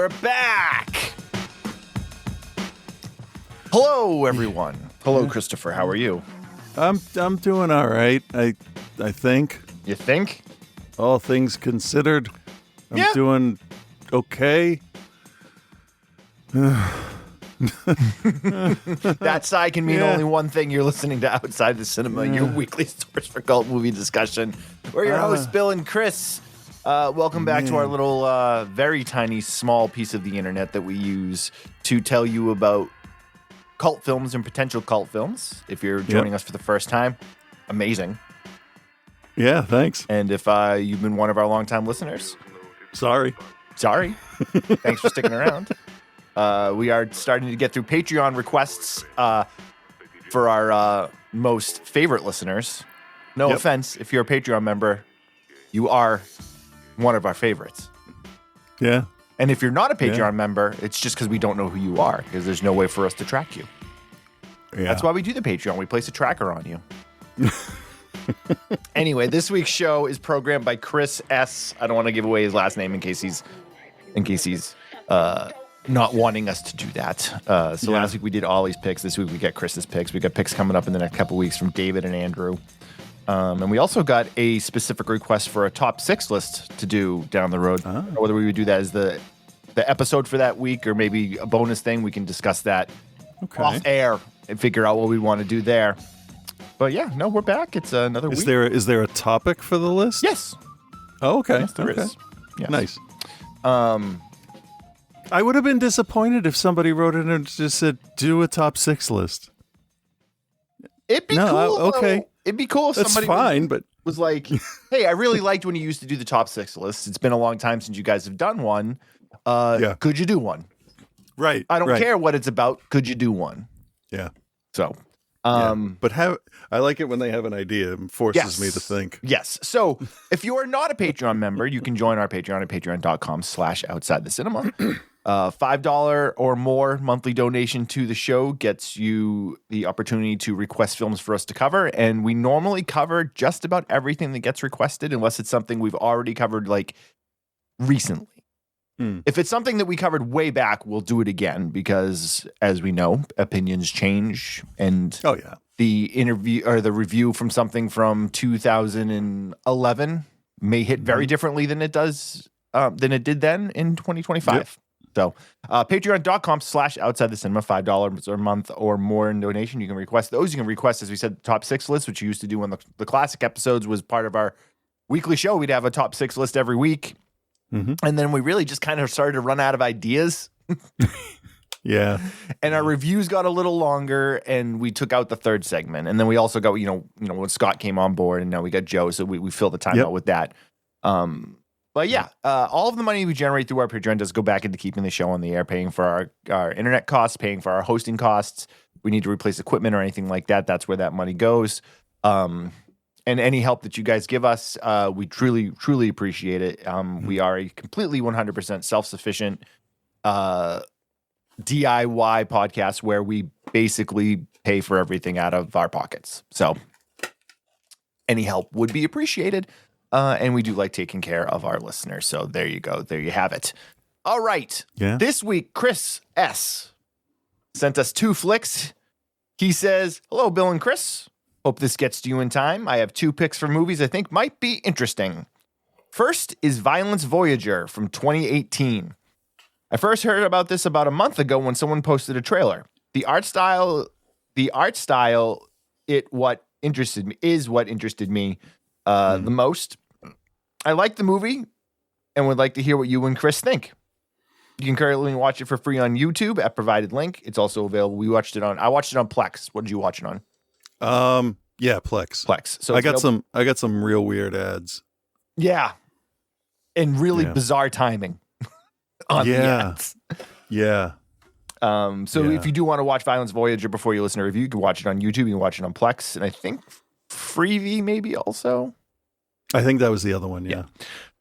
we're back. Hello, everyone. Hello, Christopher. How are you? I'm doing all right. I think. You think? All things considered, I'm doing okay. That sigh can mean only one thing. You're listening to Outside the Cinema, your weekly source for cult movie discussion. We're your hosts, Bill and Chris. Welcome back to our little, very tiny, small piece of the internet that we use to tell you about cult films and potential cult films. If you're joining us for the first time, amazing. Yeah, thanks. And if you've been one of our longtime listeners, Sorry. Thanks for sticking around. We are starting to get through Patreon requests for our most favorite listeners. No offense, if you're a Patreon member, you are one of our favorites. Yeah. And if you're not a Patreon member, it's just because we don't know who you are, because there's no way for us to track you. Yeah. That's why we do the Patreon. We place a tracker on you. Anyway, this week's show is programmed by Chris S. I don't want to give away his last name in case he's not wanting us to do that. Last week we did Ollie's picks. This week we get Chris's picks. We got picks coming up in the next couple weeks from David and Andrew. And we also got a specific request for a top 6 list to do down the road. Whether we would do that as the episode for that week or maybe a bonus thing, we can discuss that off air and figure out what we want to do there. But yeah, no, we're back. It's another week. Is there a topic for the list? Yes. Oh, okay. Yes, there is. Yes. Nice. I would have been disappointed if somebody wrote it and just said, do a top 6 list. It'd be cool. Okay. Though. It'd be cool if That's somebody fine, but was like, hey, I really liked when you used to do the top 6 lists. It's been a long time since you guys have done one. Could you do one? Right. I don't care what it's about. Could you do one? Yeah. So, but I like it when they have an idea. It forces me to think. Yes. So if you are not a Patreon member, you can join our Patreon at patreon.com/outsidethecinema. $5 or more monthly donation to the show gets you the opportunity to request films for us to cover. And we normally cover just about everything that gets requested, unless it's something we've already covered like recently. If it's something that we covered way back, we'll do it again because, as we know, opinions change. And the interview or the review from something from 2011 may hit very differently than it did then in 2025. Yep. So patreon.com/outsidethecinema, $5 a month or more in donation. You can request those. You can request, as we said, the top 6 list, which you used to do when the classic episodes was part of our weekly show. We'd have a top 6 list every week. And then we really just kind of started to run out of ideas. Yeah. And our reviews got a little longer and we took out the third segment. And then we also got, when Scott came on board and now we got Joe. So we filled the time out with that. But yeah, all of the money we generate through our Patreon does go back into keeping the show on the air, paying for our internet costs, paying for our hosting costs. We need to replace equipment or anything like that. That's where that money goes. And any help that you guys give us, we truly, truly appreciate it. We are a completely 100% self-sufficient DIY podcast where we basically pay for everything out of our pockets. So any help would be appreciated. And we do like taking care of our listeners. So there you go. There you have it. All right. Yeah. This week, Chris S. sent us 2 flicks. He says, hello, Bill and Chris. Hope this gets to you in time. I have 2 picks for movies I think might be interesting. First is Violence Voyager from 2018. I first heard about this about a month ago when someone posted a trailer. The art style is what interested me the most. I like the movie and would like to hear what you and Chris think. You can currently watch it for free on YouTube at provided link. It's also available. I watched it on Plex. What did you watch it on? Yeah, Plex. So I got some real weird ads. Yeah. And really bizarre timing on the ads. Yeah. If you do want to watch Violence Voyager before you listen to a review, you can watch it on YouTube, you can watch it on Plex, and I think Freevee maybe also. I think that was the other one, yeah.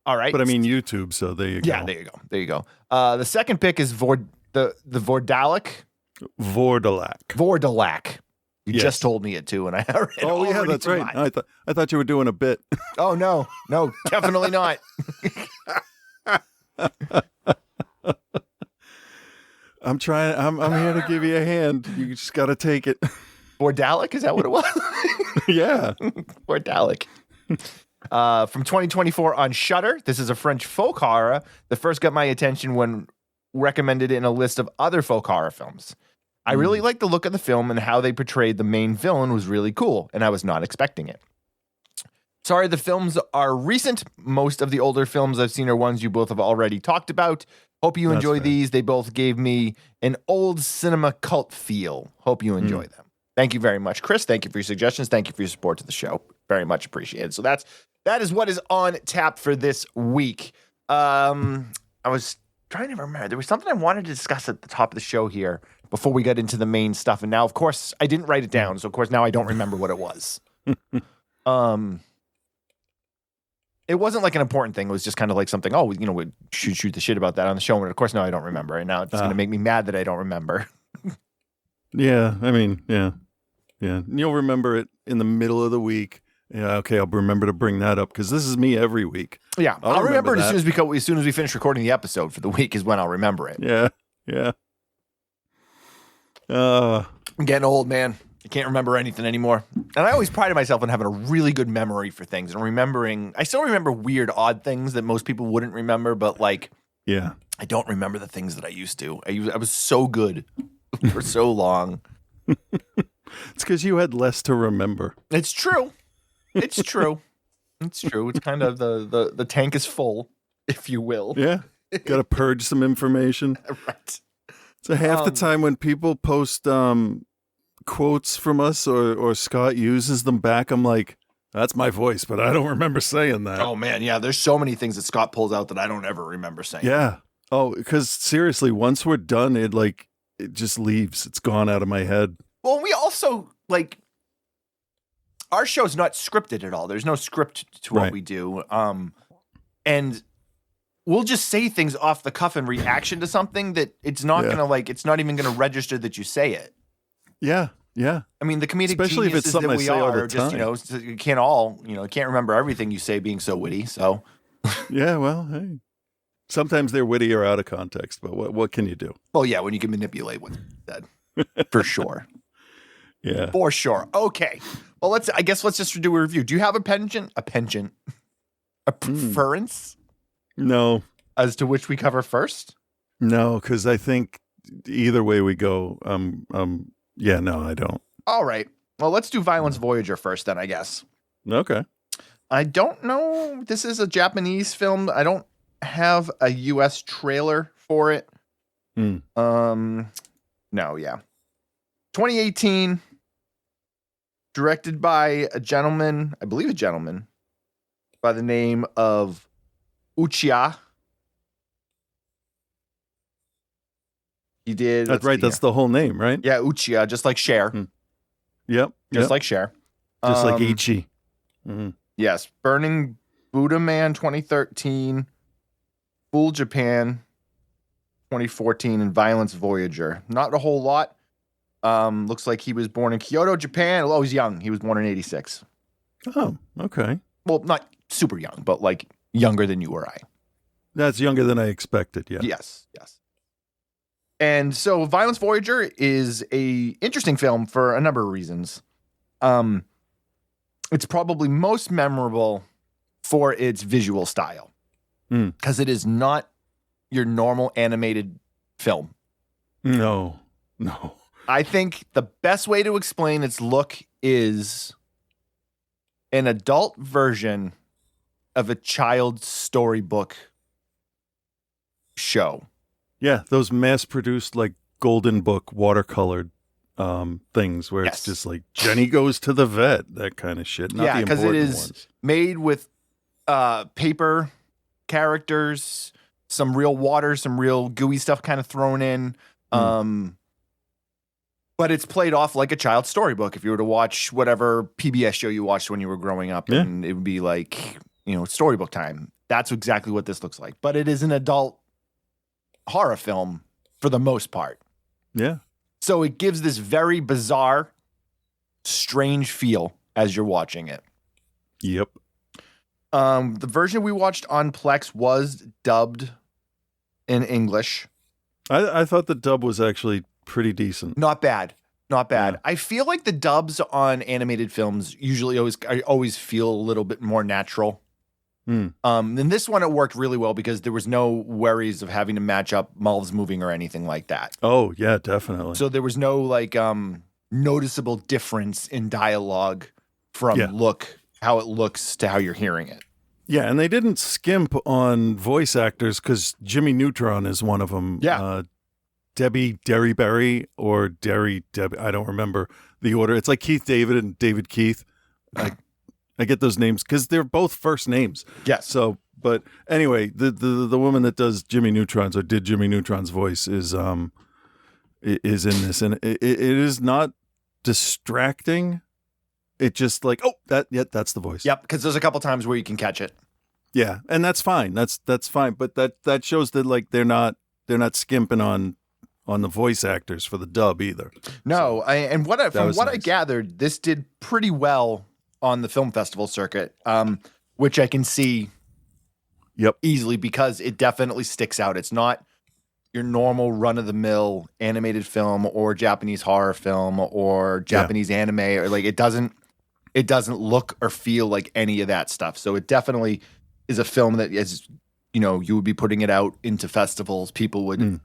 All right. But I mean YouTube, so there you go. Yeah, there you go. The second pick is the Vordalak. Vordelac. You just told me it too, and I already. Oh yeah, that's right. I thought you were doing a bit. Oh no, definitely not. I'm trying. I'm here to give you a hand. You just got to take it. Vordelac, is that what it was? Yeah. Vordalac. From 2024 on Shudder. This is a French folk horror that first got my attention when recommended in a list of other folk horror films. I really liked the look of the film, and how they portrayed the main villain was really cool, and I was not expecting it. Sorry, the films are recent. Most of the older films I've seen are ones you both have already talked about. Hope you enjoy these. They both gave me an old cinema cult feel. Hope you enjoy them. Thank you very much, Chris. Thank you for your suggestions. Thank you for your support to the show. Very much appreciated. So that is what is on tap for this week. I was trying to remember. There was something I wanted to discuss at the top of the show here before we got into the main stuff. And now, of course, I didn't write it down. So, of course, now I don't remember what it was. It wasn't like an important thing. It was just kind of like something, we shoot the shit about that on the show. And, of course, now I don't remember. And now it's going to make me mad that I don't remember. Yeah. I mean, yeah. Yeah. You'll remember it in the middle of the week. Yeah, okay, I'll remember to bring that up because this is me every week. Yeah, I'll remember it as soon as we finish recording the episode for the week is when I'll remember it. Yeah. I'm getting old, man. I can't remember anything anymore. And I always prided myself on having a really good memory for things and remembering. I still remember weird, odd things that most people wouldn't remember, but I don't remember the things that I used to. I was so good for so long. It's because you had less to remember. It's true. It's true. It's true. It's kind of the tank is full, if you will. Yeah. Got to purge some information. Right. So half the time when people post quotes from us or Scott uses them back, I'm like, that's my voice, but I don't remember saying that. Oh, man. Yeah. There's so many things that Scott pulls out that I don't ever remember saying. Yeah. Oh, because seriously, once we're done, it just leaves. It's gone out of my head. Well, we also our show's not scripted at all. There's no script to what we do. And we'll just say things off the cuff in reaction to something that it's not going to it's not even going to register that you say it. Yeah. Yeah. I mean, the comedic especially if it's something that we I say all the just, time. You can't remember everything you say being so witty. So yeah, well, hey. Sometimes they're witty or out of context, but what can you do? Well, yeah, when you can manipulate what's said. For sure. Yeah. For sure. Okay. Well, let's just do a review. Do you have a penchant? A preference? No. As to which we cover first? No, because I think either way we go, no, I don't. All right. Well, let's do Violence Voyager first then, I guess. Okay. I don't know. This is a Japanese film. I don't have a US trailer for it. No, yeah. 2018, directed by a gentleman by the name of Uchiha. He did. That's right. That's the whole name, right? Yeah, Uchiha, just like Cher. Yep. Just like Cher. Just like Ichi. Mm-hmm. Yes. Burning Buddha Man 2013. Fool Japan 2014 and Violence Voyager. Not a whole lot. Looks like he was born in Kyoto, Japan. Oh, he's young. He was born in 86. Oh, okay. Well, not super young, but younger than you or I. That's younger than I expected, yeah. Yes. And so Violence Voyager is a interesting film for a number of reasons. It's probably most memorable for its visual style. Because it is not your normal animated film. No. I think the best way to explain its look is an adult version of a child's storybook show. Yeah, those mass-produced, Golden Book watercolored things where it's just like Jenny goes to the vet, that kind of shit. Not the because it is ones. Made with paper characters, some real water, some real gooey stuff kind of thrown in. But it's played off like a child's storybook. If you were to watch whatever PBS show you watched when you were growing up, and it would be storybook time. That's exactly what this looks like. But it is an adult horror film for the most part. Yeah. So it gives this very bizarre, strange feel as you're watching it. Yep. The version we watched on Plex was dubbed in English. I thought the dub was actually pretty decent. Not bad. Not bad. Yeah. I feel like the dubs on animated films usually always feel a little bit more natural. In this one, it worked really well because there was no worries of having to match up mouths moving or anything like that. Oh, yeah, definitely. So there was no like noticeable difference in dialogue from how it looks to how you're hearing it. Yeah, and they didn't skimp on voice actors because Jimmy Neutron is one of them. Yeah. Debbie Derryberry or Debbie. I don't remember the order. It's like Keith David and David Keith. I get those names because they're both first names. Yes. So, but anyway, the woman that does Jimmy Neutron's or did Jimmy Neutron's voice is in this, and it is not distracting. It just like that's the voice. Yep, because there's a couple times where you can catch it. Yeah, and that's fine. That's fine. But that shows that like they're not skimping on the voice actors for the dub either. No, So, from what I nice. gathered, this did pretty well on the film festival circuit, which I can see easily because it definitely sticks out. It's not your normal run-of-the-mill animated film or Japanese horror film or Japanese anime, or like it doesn't look or feel like any of that stuff. So it definitely is a film that is, you would be putting it out into festivals. People would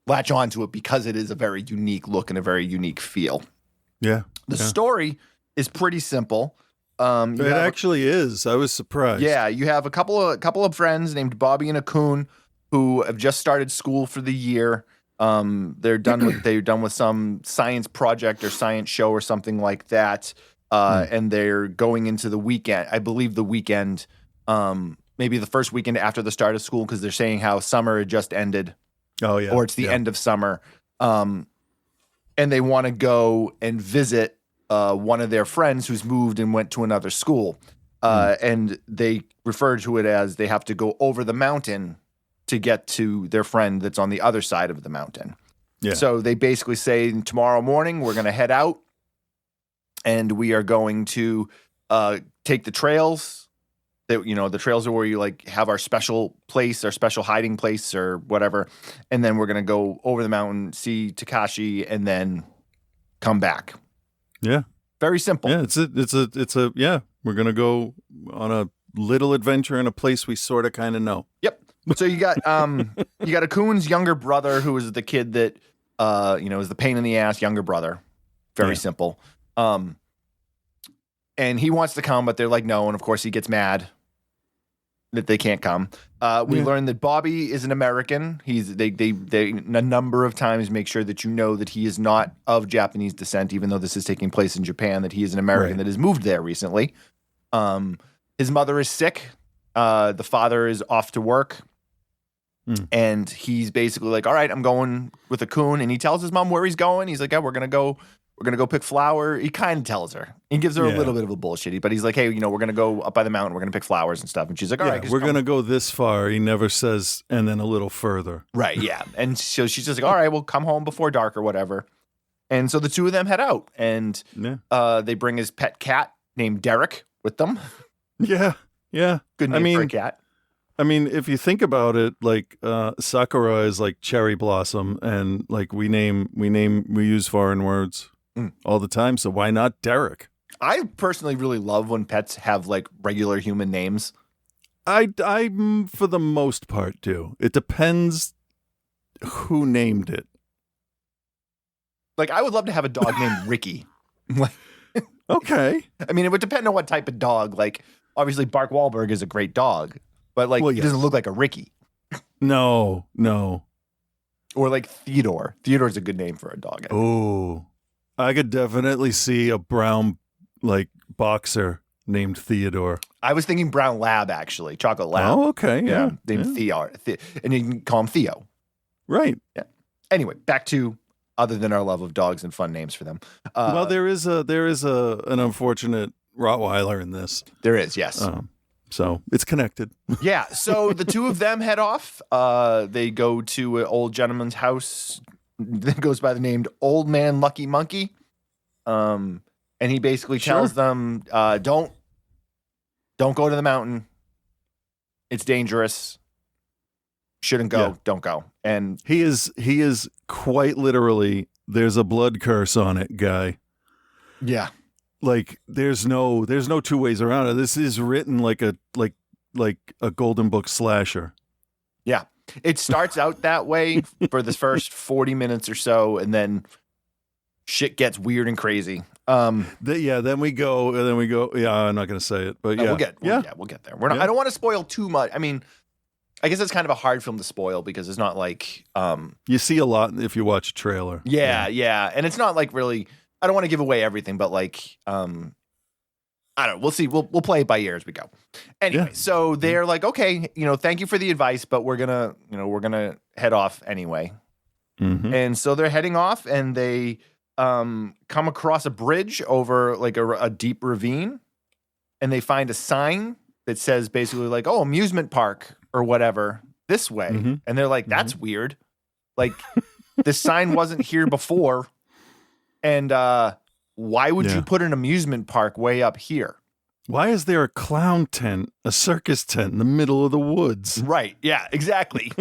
latch onto it because it is a very unique look and a very unique feel. Yeah. The story is pretty simple. It actually is. I was surprised. Yeah, you have a couple of friends named Bobby and Akun who have just started school for the year. They're done with some science project or science show or something like that. And they're going into the weekend. I believe the weekend, maybe the first weekend after the start of school, because they're saying how summer had just ended. Oh yeah. Or it's the end of summer. And they want to go and visit one of their friends who's moved and went to another school. And they refer to it as they have to go over the mountain to get to their friend that's on the other side of the mountain. Yeah. So they basically say tomorrow morning we're going to head out and we are going to take the trails. The trails are where you like have our special place, our special hiding place or whatever. And then we're going to go over the mountain, see Takashi, and then come back. Yeah. Very simple. Yeah. It's a we're going to go on a little adventure in a place we sort of kind of know. Yep. So you got Akun's younger brother, who is the kid that is the pain in the ass younger brother. Very simple. And he wants to come, but they're like no, and of course he gets mad that they can't come. We learned that Bobby is an American. They a number of times make sure that you know that he is not of Japanese descent, even though this is taking place in Japan. That he is an American that has moved there recently. His mother is sick. The father is off to work. And he's basically like, all right, I'm going with Akun. And he tells his mom where he's going. He's like, we're going to go pick flower. He kind of tells her. He gives her a little bit of a bullshit. But he's like, hey, we're going to go up by the mountain. We're going to pick flowers and stuff. And she's like, all right. We're going to go this far. He never says, and then a little further. Right, yeah. And so she's just like, all right, we'll come home before dark or whatever. And so the two of them head out. And they bring his pet cat named Derek with them. Yeah, yeah. Good name for a cat. I mean, if you think about it, like Sakura is like cherry blossom, and like we use foreign words all the time. So why not Derek? I personally really love when pets have like regular human names. I for the most part do. It depends who named it. Like I would love to have a dog named Ricky. Okay. I mean, it would depend on what type of dog. Like obviously, Bark Wahlberg is a great dog. But like, he doesn't look like a Ricky. No. Or like Theodore. Theodore's a good name for a dog. Oh, I could definitely see a brown like boxer named Theodore. I was thinking brown lab, actually. Chocolate lab. Oh, okay. Yeah. Named Theo. And you can call him Theo. Right. Yeah. Anyway, back to other than our love of dogs and fun names for them. Well, there is an unfortunate Rottweiler in this. There is, yes. So it's connected. Yeah. So the two of them head off. They go to an old gentleman's house that goes by the name Old Man Lucky Monkey. And he basically tells them, don't go to the mountain. It's dangerous. Shouldn't go. Yeah. Don't go. And he is quite literally, there's a blood curse on it, guy. yeah. Like there's no two ways around it. This is written like a Golden Book slasher. Yeah. It starts out that way for the first 40 minutes or so, and then shit gets weird and crazy. Then we go. Yeah, I'm not going to say it, but yeah, we'll get there. We're not. Yeah. I don't want to spoil too much. I mean, I guess it's kind of a hard film to spoil because it's not like you see a lot if you watch a trailer. Yeah, and it's not like really. I don't want to give away everything, but like I don't know. We'll see. We'll play it by ear as we go. Anyway, so they're like, okay, thank you for the advice, but we're gonna head off anyway. Mm-hmm. And so they're heading off, and they come across a bridge over like a deep ravine, and they find a sign that says basically like, oh, amusement park or whatever this way. Mm-hmm. And they're like, that's weird. Like this sign wasn't here before. And why would you put an amusement park way up here? Why is there a clown tent, a circus tent in the middle of the woods? Right. Yeah, exactly.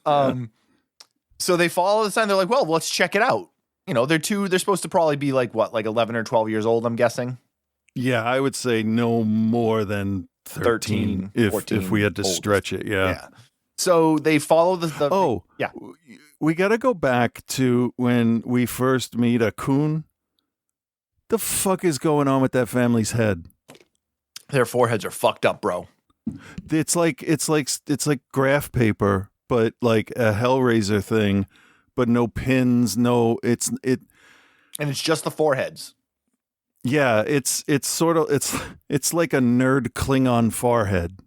So they follow the sign. They're like, well, let's check it out. They're supposed to probably be like 11 or 12 years old, I'm guessing. Yeah, I would say no more than 13 if we had to stretch it. Yeah. So they follow the yeah. We got to go back to when we first meet Akun. The fuck is going on with that family's head? Their foreheads are fucked up, bro. It's like graph paper, but like a Hellraiser thing, but no pins, and it's just the foreheads. Yeah, it's sort of it's like a nerd Klingon forehead.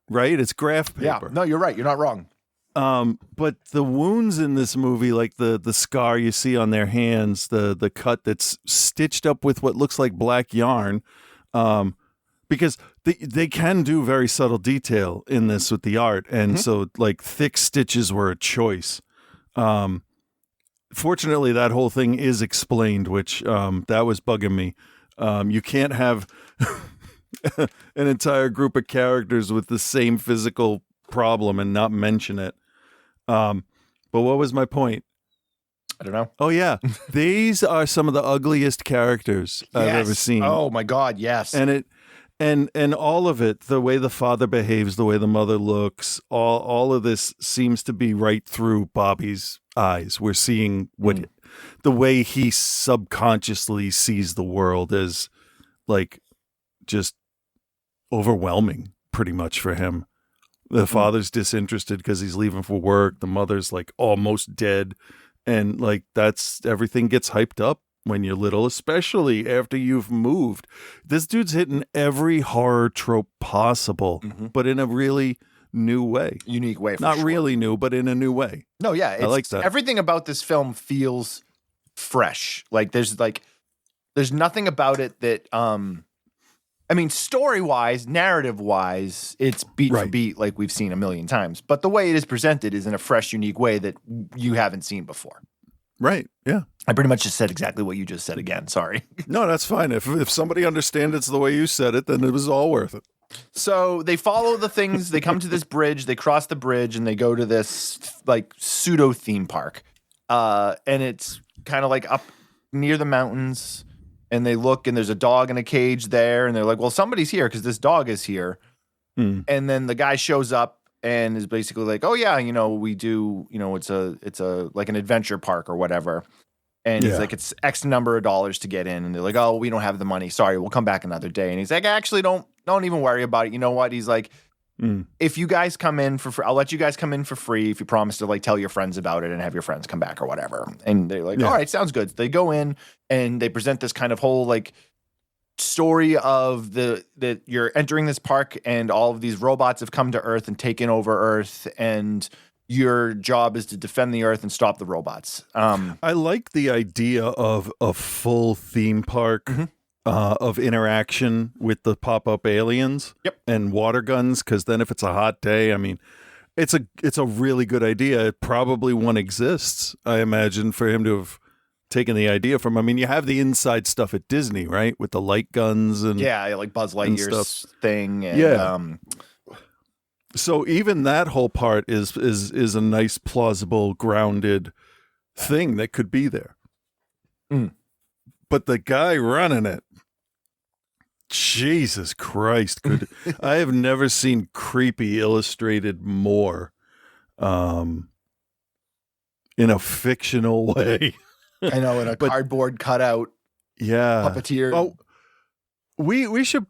Right? It's graph paper. Yeah. No, you're right. You're not wrong. But the wounds in this movie, like the scar you see on their hands, the cut that's stitched up with what looks like black yarn, because they can do very subtle detail in this with the art, and so like thick stitches were a choice. Fortunately, that whole thing is explained, which that was bugging me. You can't have an entire group of characters with the same physical problem and not mention it. But what was my point? I don't know. Oh yeah, these are some of the ugliest characters I've ever seen. Oh my God, yes. And all of it, the way the father behaves, the way the mother looks, all of this seems to be right through Bobby's eyes. We're seeing the way he subconsciously sees the world as like just overwhelming pretty much for him. The father's disinterested because he's leaving for work. The mother's like almost dead. And like everything gets hyped up when you're little, especially after you've moved. This dude's hitting every horror trope possible, but in a really new way. Unique way. Not really new, but in a new way. No, yeah. I like that. Everything about this film feels fresh. Like there's nothing about it that I mean, story-wise, narrative-wise, it's beat for beat like we've seen a million times. But the way it is presented is in a fresh, unique way that you haven't seen before. Right, yeah. I pretty much just said exactly what you just said again. Sorry. No, that's fine. If somebody understands it's the way you said it, then it was all worth it. So they follow the things. They come to this bridge. They cross the bridge, and they go to this like pseudo theme park. And it's kind of like up near the mountains. And they look, and there's a dog in a cage there, and they're like, "Well, somebody's here because this dog is here." And then the guy shows up and is basically like, "Oh yeah, we do, it's a like an adventure park or whatever." And he's like, "It's X number of dollars to get in," and they're like, "Oh, we don't have the money. Sorry, we'll come back another day." And he's like, "Actually, don't even worry about it. You know what?" He's like, if you guys come in for free, I'll let you guys come in for free if you promise to like tell your friends about it and have your friends come back or whatever. And they're like, all right, sounds good. So they go in and they present this kind of whole like story of that you're entering this park and all of these robots have come to Earth and taken over Earth, and your job is to defend the Earth and stop the robots. I like the idea of a full theme park. Of interaction with the pop-up aliens and water guns, because then if it's a hot day, I mean, it's a really good idea. Probably one exists, I imagine, for him to have taken the idea from. I mean, you have the inside stuff at Disney, right, with the light guns and like Buzz Lightyear's thing. And, So even that whole part is a nice, plausible, grounded thing that could be there. Mm. But the guy running it, Jesus Christ, I have never seen creepy illustrated more in a fictional way. I know, in a cardboard cutout puppeteer. Oh, we should,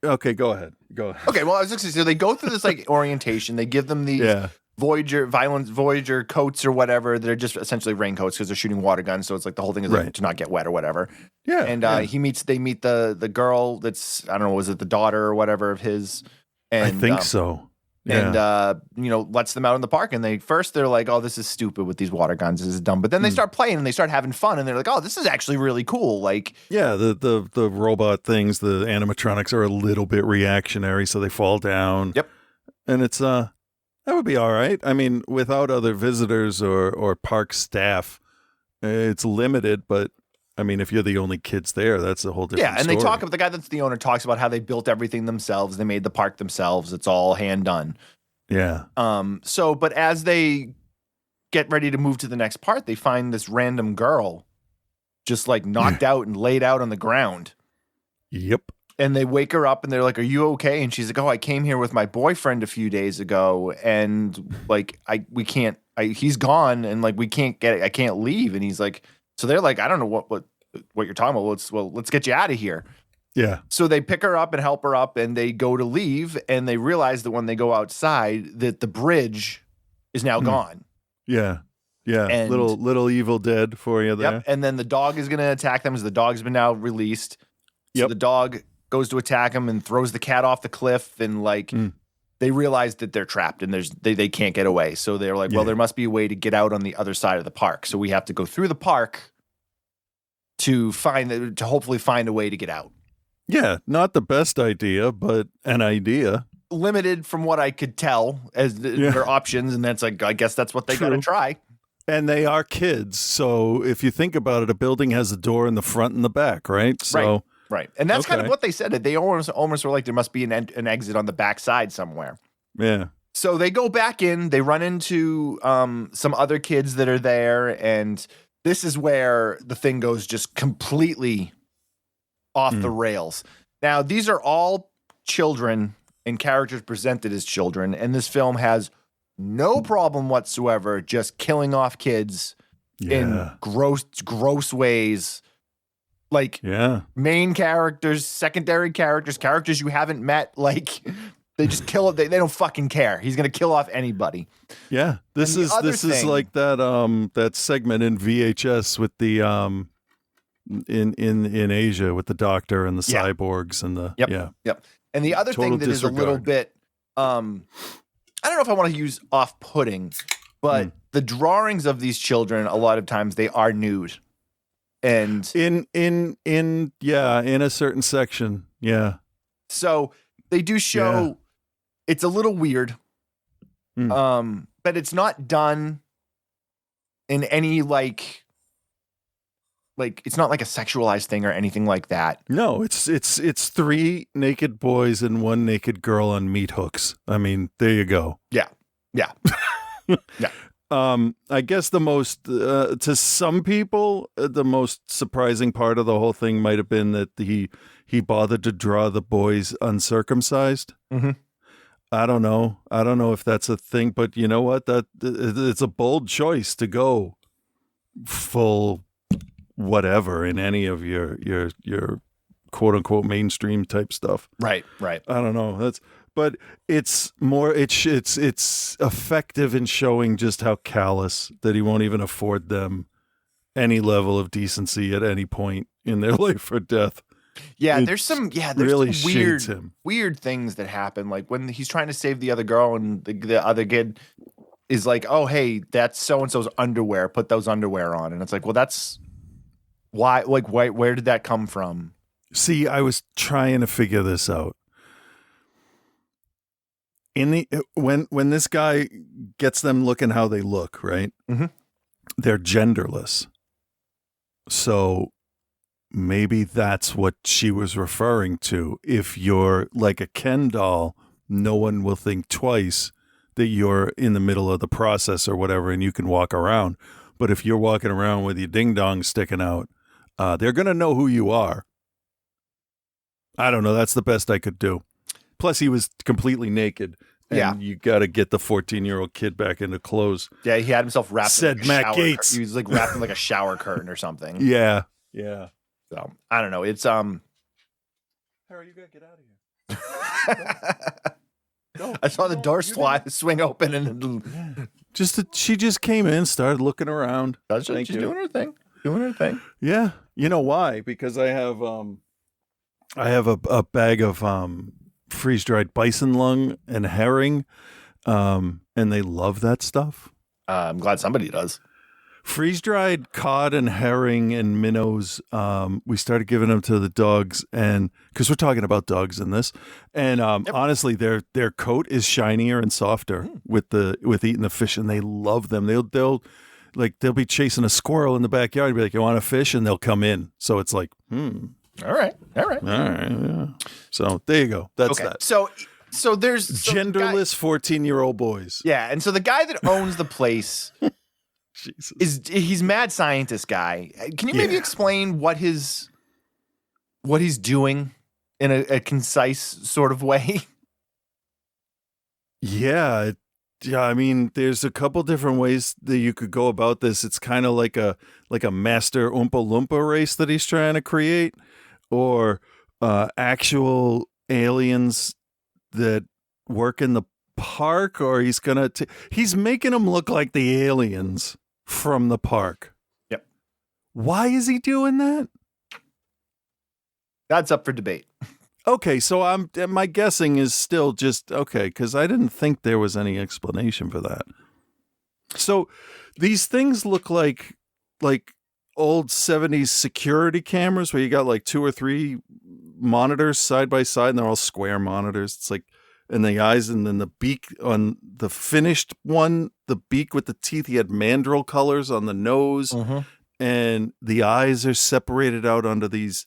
okay, go ahead. Okay, well, I was just going to say, so they go through this like orientation. They give them these Violence Voyager coats or whatever. They're just essentially raincoats because they're shooting water guns. So it's like the whole thing is like, to not get wet or whatever. Yeah. And they meet the girl that's, I don't know, was it the daughter or whatever of his? And, I think so. Yeah. And, lets them out in the park. And they're like, oh, this is stupid with these water guns. This is dumb. But then they start playing and they start having fun. And they're like, oh, this is actually really cool. Like, yeah, the robot things, the animatronics are a little bit reactionary. So they fall down. Yep. And it's, that would be all right. I mean, without other visitors or park staff, it's limited. But I mean, if you're the only kids there, that's a whole different story. They talk about, the guy that's the owner talks about how they built everything themselves. They made the park themselves. It's all hand done. Yeah. But as they get ready to move to the next part, they find this random girl just like knocked out and laid out on the ground. Yep. And they wake her up and they're like, are you okay? And she's like, oh, I came here with my boyfriend a few days ago. And like, he's gone and like, I can't leave. And he's like, so they're like, I don't know what you're talking about. Let's get you out of here. Yeah. So they pick her up and help her up and they go to leave and they realize that when they go outside that the bridge is now gone. Yeah. Yeah. And little Evil Dead for you there. Yep. And then the dog is going to attack them as the dog's been now released. So the dog goes to attack him and throws the cat off the cliff and like they realize that they're trapped and they can't get away. So they're like, well, there must be a way to get out on the other side of the park. So we have to go through the park to hopefully find a way to get out. Yeah, not the best idea, but an idea. Limited from what I could tell as their options, and that's like, I guess that's what they got to try. And they are kids, so if you think about it, a building has a door in the front and the back, right? So, right. And that's kind of what they said. They almost were like, there must be an exit on the back side somewhere. Yeah. So they go back in, they run into some other kids that are there, and this is where the thing goes just completely off the rails. Now, these are all children and characters presented as children, and this film has no problem whatsoever just killing off kids in gross ways. Like main characters, secondary characters you haven't met, like they just kill it. They don't fucking care. He's gonna kill off anybody. Yeah, this is like that segment in VHS with the in Asia with the doctor and the cyborgs and the Yep. And the other thing that is a little bit I don't know if I want to use off-putting, but the drawings of these children a lot of times they are nude. And in a certain section. Yeah. So they do show it's a little weird. But it's not done in any like it's not like a sexualized thing or anything like that. No, it's three naked boys and one naked girl on meat hooks. I mean, there you go. Yeah. I guess the most to some people, the most surprising part of the whole thing might have been that he bothered to draw the boys uncircumcised. Mm-hmm. I don't know if that's a thing, but you know what? That it's a bold choice to go full whatever in any of your quote unquote mainstream type stuff. Right. I don't know. But it's more it's effective in showing just how callous that he won't even afford them any level of decency at any point in their life or death. Yeah, there's some really some weird things that happen. Like when he's trying to save the other girl and the other kid is like, oh, hey, that's so-and-so's underwear. Put those underwear on. And it's like, well, that's why, like, where did that come from? See, I was trying to figure this out. When this guy gets them looking how they look, right? Mm-hmm. They're genderless. So maybe that's what she was referring to. If you're like a Ken doll no one will think twice that you're in the middle of the process or whatever, and you can walk around. But if you're walking around with your ding dong sticking out, they're going to know who you are. I don't know. That's the best I could do. Plus, he was completely naked. And you got to get the 14-year-old kid back into clothes. Yeah, he had himself wrapped Said in Matt Gates. He was like wrapped in like a shower curtain or something. Yeah. So I don't know. It's Harry, you got to get out of here. Go. I saw the door swing open and she just came in, started looking around. She's doing her thing. Doing her thing. Yeah. You know why? Because I have a bag of freeze-dried bison lung and herring, and they love that stuff. I'm glad somebody does. Freeze-dried cod and herring and minnows. We started giving them to the dogs, and because we're talking about dogs in this, and honestly, their coat is shinier and softer with eating the fish, and they love them. They'll be chasing a squirrel in the backyard and be like, "You want a fish?" and they'll come in. So it's like, All right. Yeah. So there you go. That's okay. that. So there's genderless 14-year-old boys. Yeah, and so the guy that owns the place Jesus. he's mad scientist guy. Can you maybe explain what he's doing in a concise sort of way? Yeah. I mean, there's a couple different ways that you could go about this. It's kind of like a master Oompa Loompa race that he's trying to create, or actual aliens that work in the park, or he's making them look like the aliens from the park. Yep. Why is he doing that? That's up for debate. Okay, so my guessing is still just okay, because I didn't think there was any explanation for that. So these things look like old 70s security cameras where you got like 2 or 3 monitors side by side, and they're all square monitors. It's like, and the eyes, and then the beak on the finished one, the beak with the teeth, he had mandrill colors on the nose, and the eyes are separated out onto these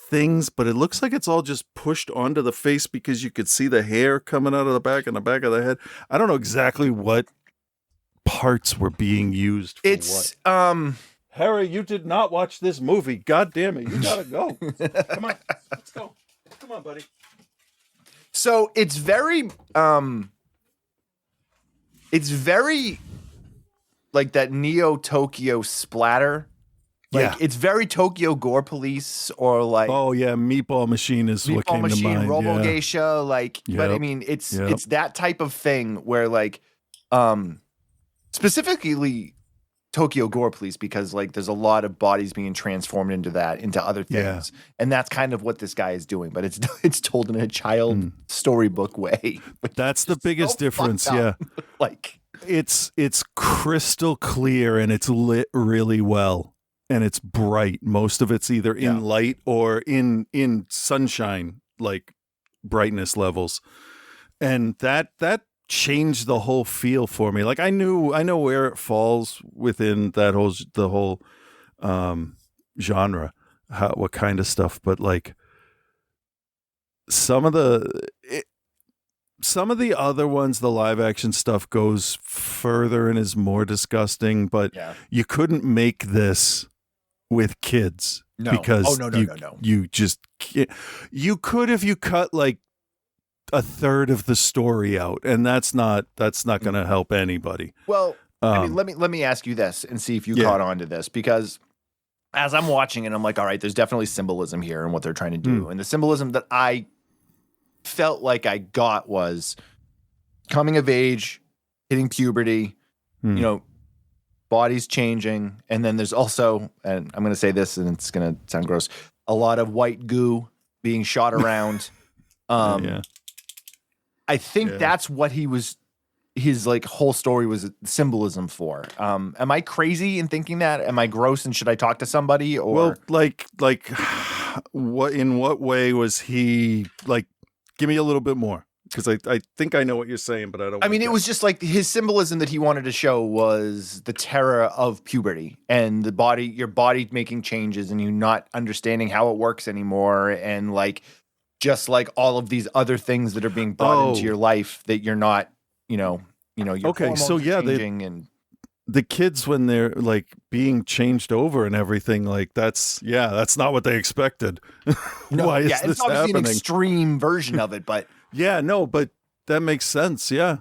things, but it looks like it's all just pushed onto the face because you could see the hair coming out of the back and the back of the head. I don't know exactly what parts were being used for what. Harry, you did not watch this movie. God damn it. You gotta go. Come on. Let's go. Come on, buddy. So it's very like that Neo Tokyo splatter. Like it's very Tokyo Gore Police, or like Meatball Machine is what came to mind. Robo Geisha, but I mean it's that type of thing where like specifically Tokyo Gore Police, because like there's a lot of bodies being transformed into other things, and that's kind of what this guy is doing, but it's told in a child storybook way. But that's the biggest difference. Like it's crystal clear, and it's lit really well. And it's bright. Most of it's either in light or in sunshine, like brightness levels. And that changed the whole feel for me. Like I know where it falls within the whole genre, what kind of stuff. But like some of the other ones, the live action stuff goes further and is more disgusting. But you couldn't make this with kids because you just can't. You could if you cut like a third of the story out, and that's not going to help anybody. Well, I mean, let me ask you this and see if you caught on to this, because as I'm watching it, I'm like, all right, there's definitely symbolism here and what they're trying to do, and the symbolism that I felt like I got was coming of age, hitting puberty, body's changing, and then there's also, and I'm going to say this and it's going to sound gross, a lot of white goo being shot around. I think that's what his like whole story was symbolism for. Am I crazy in thinking that? Am I gross and should I talk to somebody? Or well, like what in what way was he like? Give me a little bit more, because I think I know what you're saying, but I don't. I mean, it was just like his symbolism that he wanted to show was the terror of puberty and your body making changes and you not understanding how it works anymore, and like just like all of these other things that are being brought into your life that you're not, your Okay, so hormones are changing and the kids, when they're like being changed over and everything, like that's not what they expected. Why is it's this obviously happening? an extreme version of it, but Yeah, no, but that makes sense. Yeah.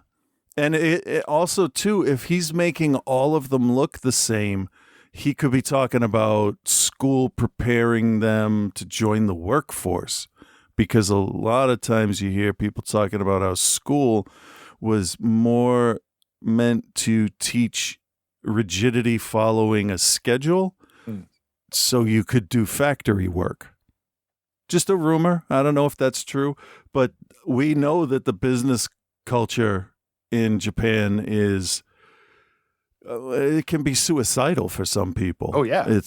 And it also, too, if he's making all of them look the same, he could be talking about school preparing them to join the workforce. Because a lot of times you hear people talking about how school was more meant to teach rigidity following a schedule so you could do factory work. Just a rumor. I don't know if that's true, but we know that the business culture in Japan is it can be suicidal for some people. Oh yeah. It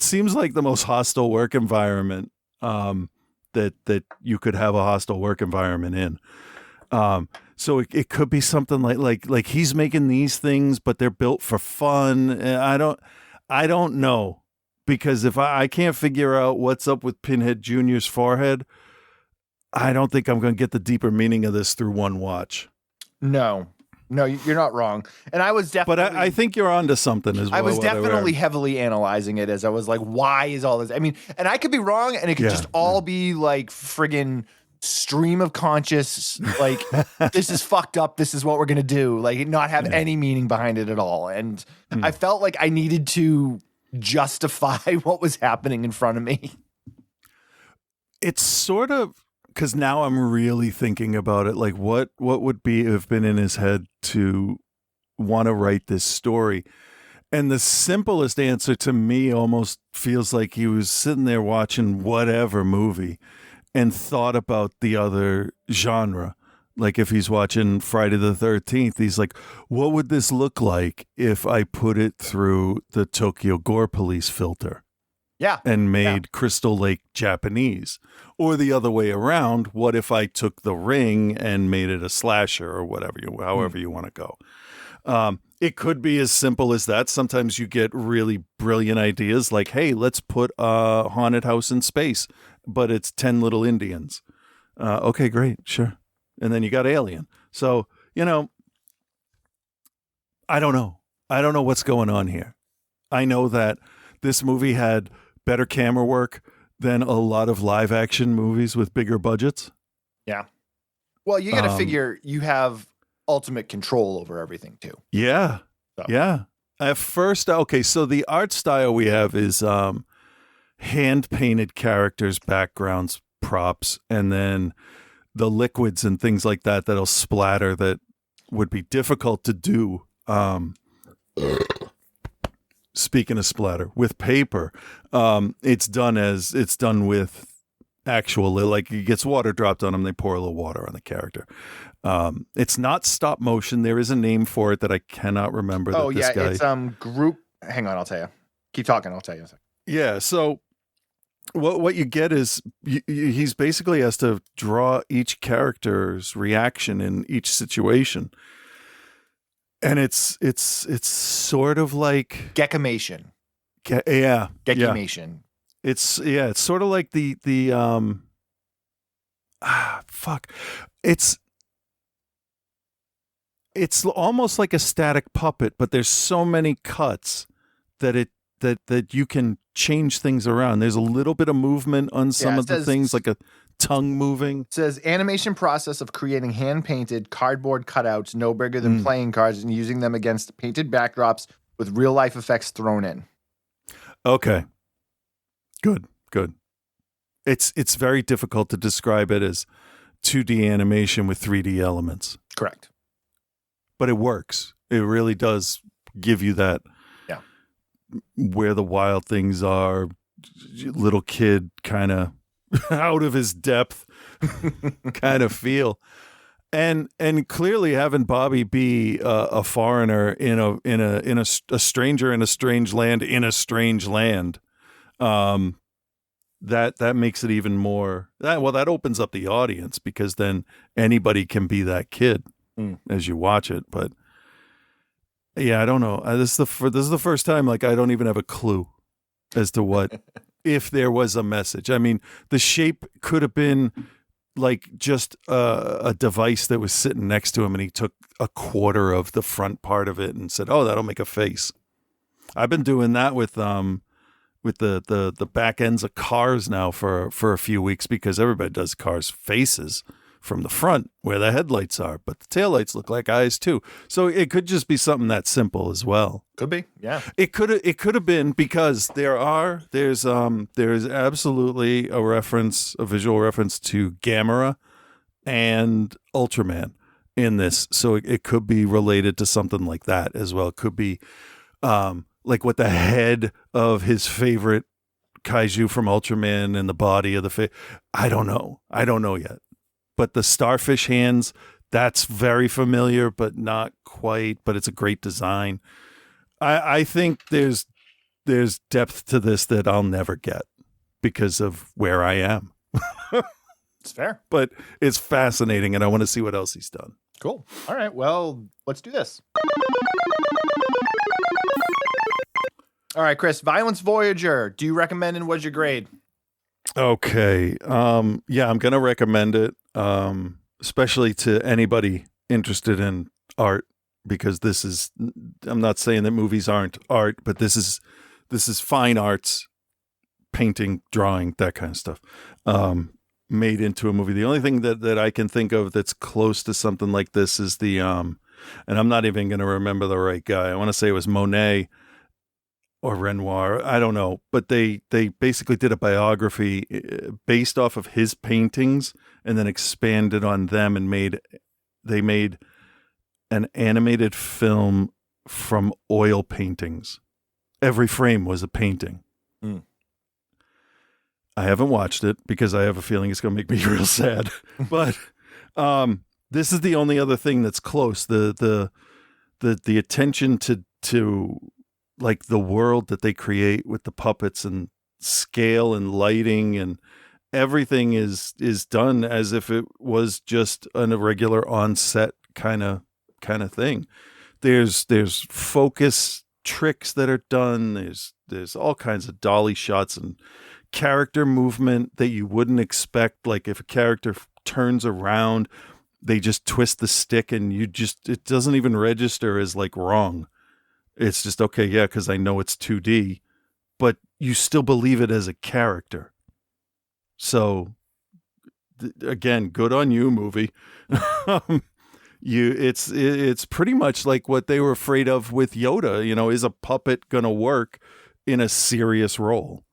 seems like the most hostile work environment that you could have a hostile work environment in. So it could be something like he's making these things, but they're built for fun. I don't know, because if I can't figure out what's up with Pinhead Jr.'s forehead, I don't think I'm going to get the deeper meaning of this through one watch. No, you're not wrong. And I was definitely, but I think you're onto something as well. I was definitely heavily analyzing it as I was like, why is all this? I mean, and I could be wrong, and it could just all be like friggin' stream of conscious, like this is fucked up. This is what we're going to do. Like not have any meaning behind it at all. And I felt like I needed to justify what was happening in front of me. It's sort of, because now I'm really thinking about it, like what would have been in his head to want to write this story. And the simplest answer to me almost feels like he was sitting there watching whatever movie and thought about the other genre. Like if he's watching Friday the 13th, he's like, what would this look like if I put it through the Tokyo Gore Police filter? Yeah. And made Crystal Lake Japanese. Or the other way around, what if I took The Ring and made it a slasher or whatever, however you want to go. It could be as simple as that. Sometimes you get really brilliant ideas like, hey, let's put a haunted house in space, but it's 10 little Indians. Okay, great, sure. And then you got Alien. So, I don't know. I don't know what's going on here. I know that this movie had better camera work than a lot of live action movies with bigger budgets. Yeah. Well, you got to figure you have ultimate control over everything too. Yeah. So. Yeah. At first, okay, so the art style we have is hand painted characters, backgrounds, props, and then the liquids and things like that that'll splatter that would be difficult to do. Speaking of splatter, with paper, it's done with actual, like it gets water dropped on them. They pour a little water on the character. It's not stop motion. There is a name for it that I cannot remember. It's group. Hang on, I'll tell you. Keep talking. I'll tell you. Yeah. So what you get is he's basically has to draw each character's reaction in each situation. And it's sort of like Gekimation. Yeah. Gekimation. Yeah. It's sort of like the It's almost like a static puppet, but there's so many cuts that that you can change things around. There's a little bit of movement on some of the things, like a tongue moving. It says animation process of creating hand-painted cardboard cutouts no bigger than playing cards and using them against painted backdrops with real-life effects thrown in. Okay. Good. It's very difficult to describe it as 2D animation with 3D elements. Correct. But it works. It really does give you that where the wild things are, little kid kind of out of his depth kind of feel. And clearly having Bobby be a foreigner in a stranger in a strange land in a strange land, that makes it even more that opens up the audience, because then anybody can be that kid as you watch it. But yeah, I don't know. This is the first time like I don't even have a clue as to what if there was a message. I mean, the shape could have been like just a device that was sitting next to him, and he took a quarter of the front part of it and said, "Oh, that'll make a face." I've been doing that with the back ends of cars now for a few weeks, because everybody does cars' faces from the front where the headlights are, but the taillights look like eyes too. So it could just be something that simple as well. Could be, yeah. It could have been, because there's absolutely a visual reference to Gamera and Ultraman in this. So it could be related to something like that as well. It could be like what the head of his favorite kaiju from Ultraman and the body of the I don't know yet. But the starfish hands, that's very familiar, but not quite. But it's a great design. I think there's depth to this that I'll never get because of where I am. It's fair. But it's fascinating, and I want to see what else he's done. Cool. All right, well, let's do this. All right, Chris, Violence Voyager. Do you recommend, and what's your grade? Okay. Yeah, I'm going to recommend it, especially to anybody interested in art, because I'm not saying that movies aren't art, but this is fine arts, painting, drawing, that kind of stuff, made into a movie. The only thing that I can think of that's close to something like this is and I'm not even going to remember the right guy. I want to say it was Monet or Renoir, I don't know, but they basically did a biography based off of his paintings and then expanded on them, and they made an animated film from oil paintings. Every frame was a painting. Mm. I haven't watched it because I have a feeling it's going to make me real sad. But this is the only other thing that's close. The attention to like the world that they create with the puppets and scale and lighting and everything is done as if it was just a regular on-set kind of thing. There's focus tricks that are done. There's all kinds of dolly shots and character movement that you wouldn't expect. Like if a character turns around, they just twist the stick and it doesn't even register as like wrong. It's just, okay, yeah, because I know it's 2D, but you still believe it as a character. So, again, good on you, movie. It's pretty much like what they were afraid of with Yoda. You know, is a puppet going to work in a serious role?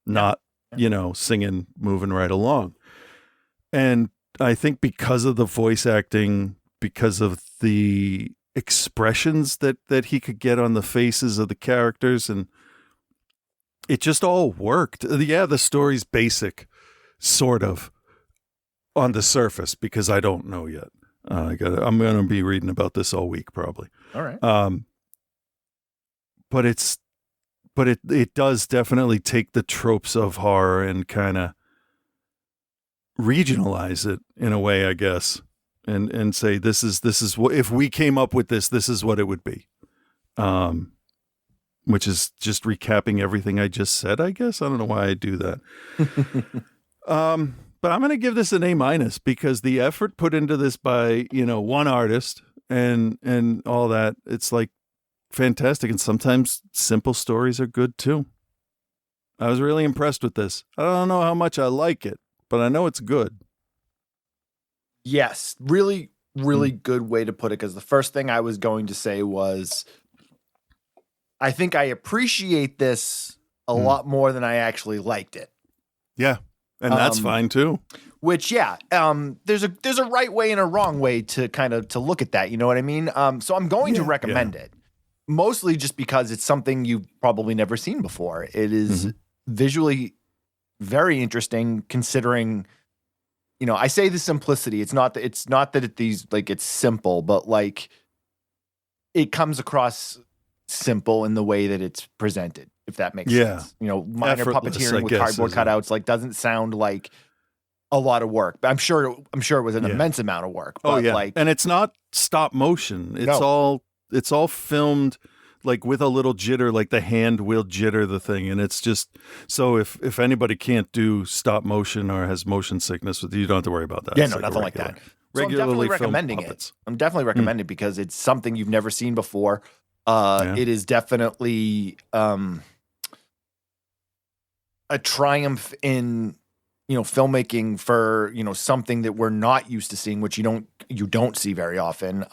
Not, singing, moving right along. And I think because of the voice acting, because of the expressions that he could get on the faces of the characters, and it just all worked. Yeah, the story's basic, sort of, on the surface, because I don't know yet. I'm going to be reading about this all week, probably. All right. But it does definitely take the tropes of horror and kind of regionalize it in a way, I guess. And say this is what, if we came up with this is what it would be, which is just recapping everything I just said. I guess I don't know why I do that. But I'm going to give this an A- because the effort put into this by one artist and all that, it's like fantastic. And sometimes simple stories are good too. I was really impressed with this. I don't know how much I like it, but I know it's good. Yes, really, really good way to put it, because the first thing I was going to say was I think I appreciate this a lot more than I actually liked it. Yeah, and that's fine too. Which, yeah, there's a right way and a wrong way to kind of to look at that. You know what I mean? So I'm going to recommend it, mostly just because it's something you've probably never seen before. It is visually very interesting, considering. I say the simplicity. It's not that it's simple, but like it comes across simple in the way that it's presented, if that makes sense. Minor puppeteering with cardboard cutouts doesn't sound like a lot of work. But I'm sure it was an immense amount of work. But and it's not stop motion. It's all filmed like with a little jitter, like the hand will jitter the thing. And it's just, so if anybody can't do stop motion or has motion sickness, you don't have to worry about that. Yeah, It's no, like nothing like that. So I'm regularly definitely filmed recommending puppets. it. I'm definitely recommending it because it's something you've never seen before. Yeah. It is definitely a triumph in filmmaking for something that we're not used to seeing, which you don't see very often.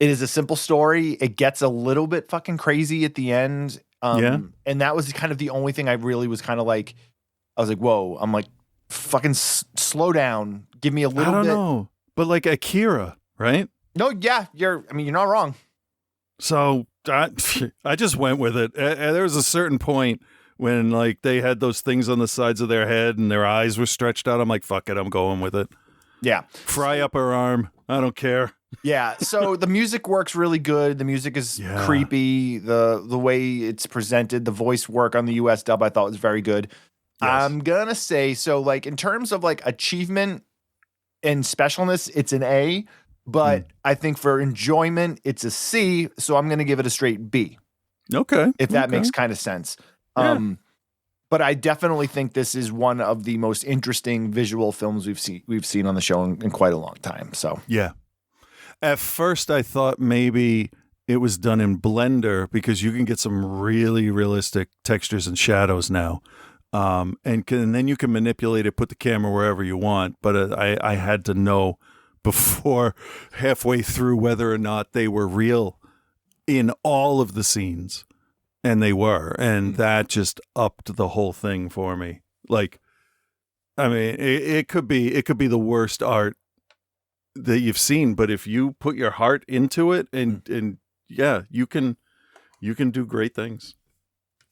It is a simple story. It gets a little bit fucking crazy at the end. And that was kind of the only thing I really was kind of like, I was like, whoa. I'm like, fucking slow down. Give me a little bit. I don't know. But like Akira, right? No, yeah, you're not wrong. So I just went with it. There was a certain point when like they had those things on the sides of their head and their eyes were stretched out. I'm like, fuck it, I'm going with it. Yeah. Fry up her arm. I don't care. Yeah. So the music works really good. The music is creepy. The way it's presented, the voice work on the US dub I thought was very good. Yes. I'm gonna say, so like in terms of like achievement and specialness, it's an A, but I think for enjoyment, it's a C. So I'm gonna give it a straight B. Okay. If that makes kind of sense. Yeah. But I definitely think this is one of the most interesting visual films we've seen on the show in quite a long time. So yeah. At first, I thought maybe it was done in Blender because you can get some really realistic textures and shadows now, and then you can manipulate it, put the camera wherever you want. But I had to know before halfway through whether or not they were real in all of the scenes. And they were, and that just upped the whole thing for me. Like, I mean, it could be the worst art that you've seen, but if you put your heart into it, and yeah, you can do great things,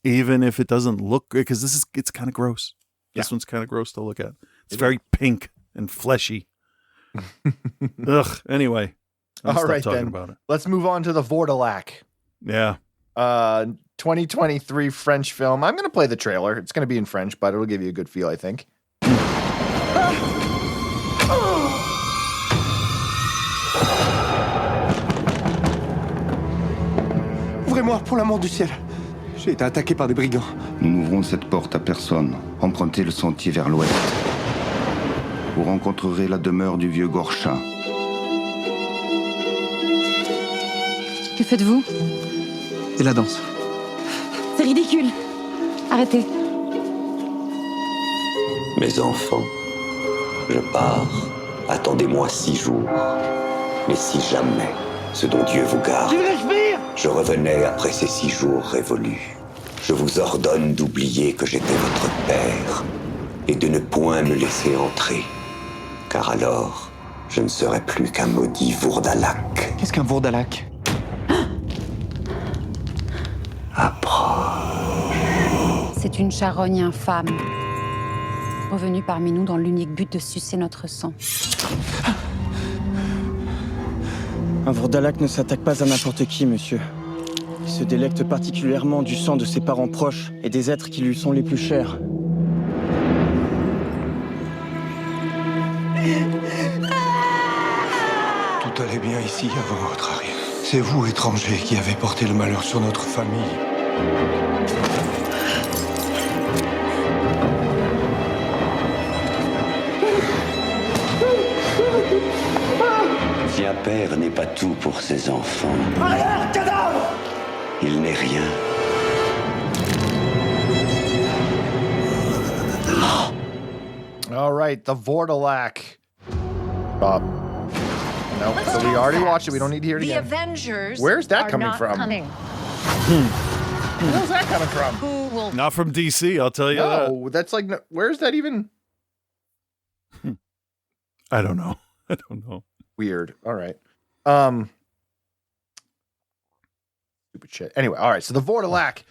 even if it doesn't look good. Because it's kind of gross. This one's kind of gross to look at. It's very pink and fleshy. Ugh. Anyway, all right talking then. About it. Let's move on to the Vordelac. Yeah. 2023 French film. I'm going to play the trailer. It's going to be in French, but it'll give you a good feel, I think. Ouvrez-moi, pour l'amour du ciel. J'ai été attaqué par des brigands. Nous n'ouvrons cette porte à personne. Empruntez le sentier vers l'ouest. Vous rencontrerez la demeure du vieux Gorchin. Que faites-vous? Et la danse. C'est ridicule. Arrêtez. Mes enfants, je pars. Attendez-moi 6 jours. Mais si jamais, ce dont Dieu vous garde, je revenais après ces 6 jours révolus, je vous ordonne d'oublier que j'étais votre père et de ne point me laisser entrer. Car alors, je ne serai plus qu'un maudit Vourdalak. Qu'est-ce qu'un Vourdalak? C'est une charogne infâme, revenue parmi nous dans l'unique but de sucer notre sang. Un Vourdalak ne s'attaque pas à n'importe qui, monsieur. Il se délecte particulièrement du sang de ses parents proches et des êtres qui lui sont les plus chers. Tout allait bien ici avant votre arrivée. C'est vous, étrangers, qui avez porté le malheur sur notre famille. Qu'un père n'est pas tout pour ses enfants. Il n'est rien. All right, the Vordelac. No, so we already watched it. We don't need to hear it the again. Avengers. Where's that are coming not from? Coming. Where's that coming from? Who will? Not from DC, I'll tell you that. No, that's like, where's that even? I don't know. Weird. All right. Stupid shit. Anyway, all right. So the Vordelac,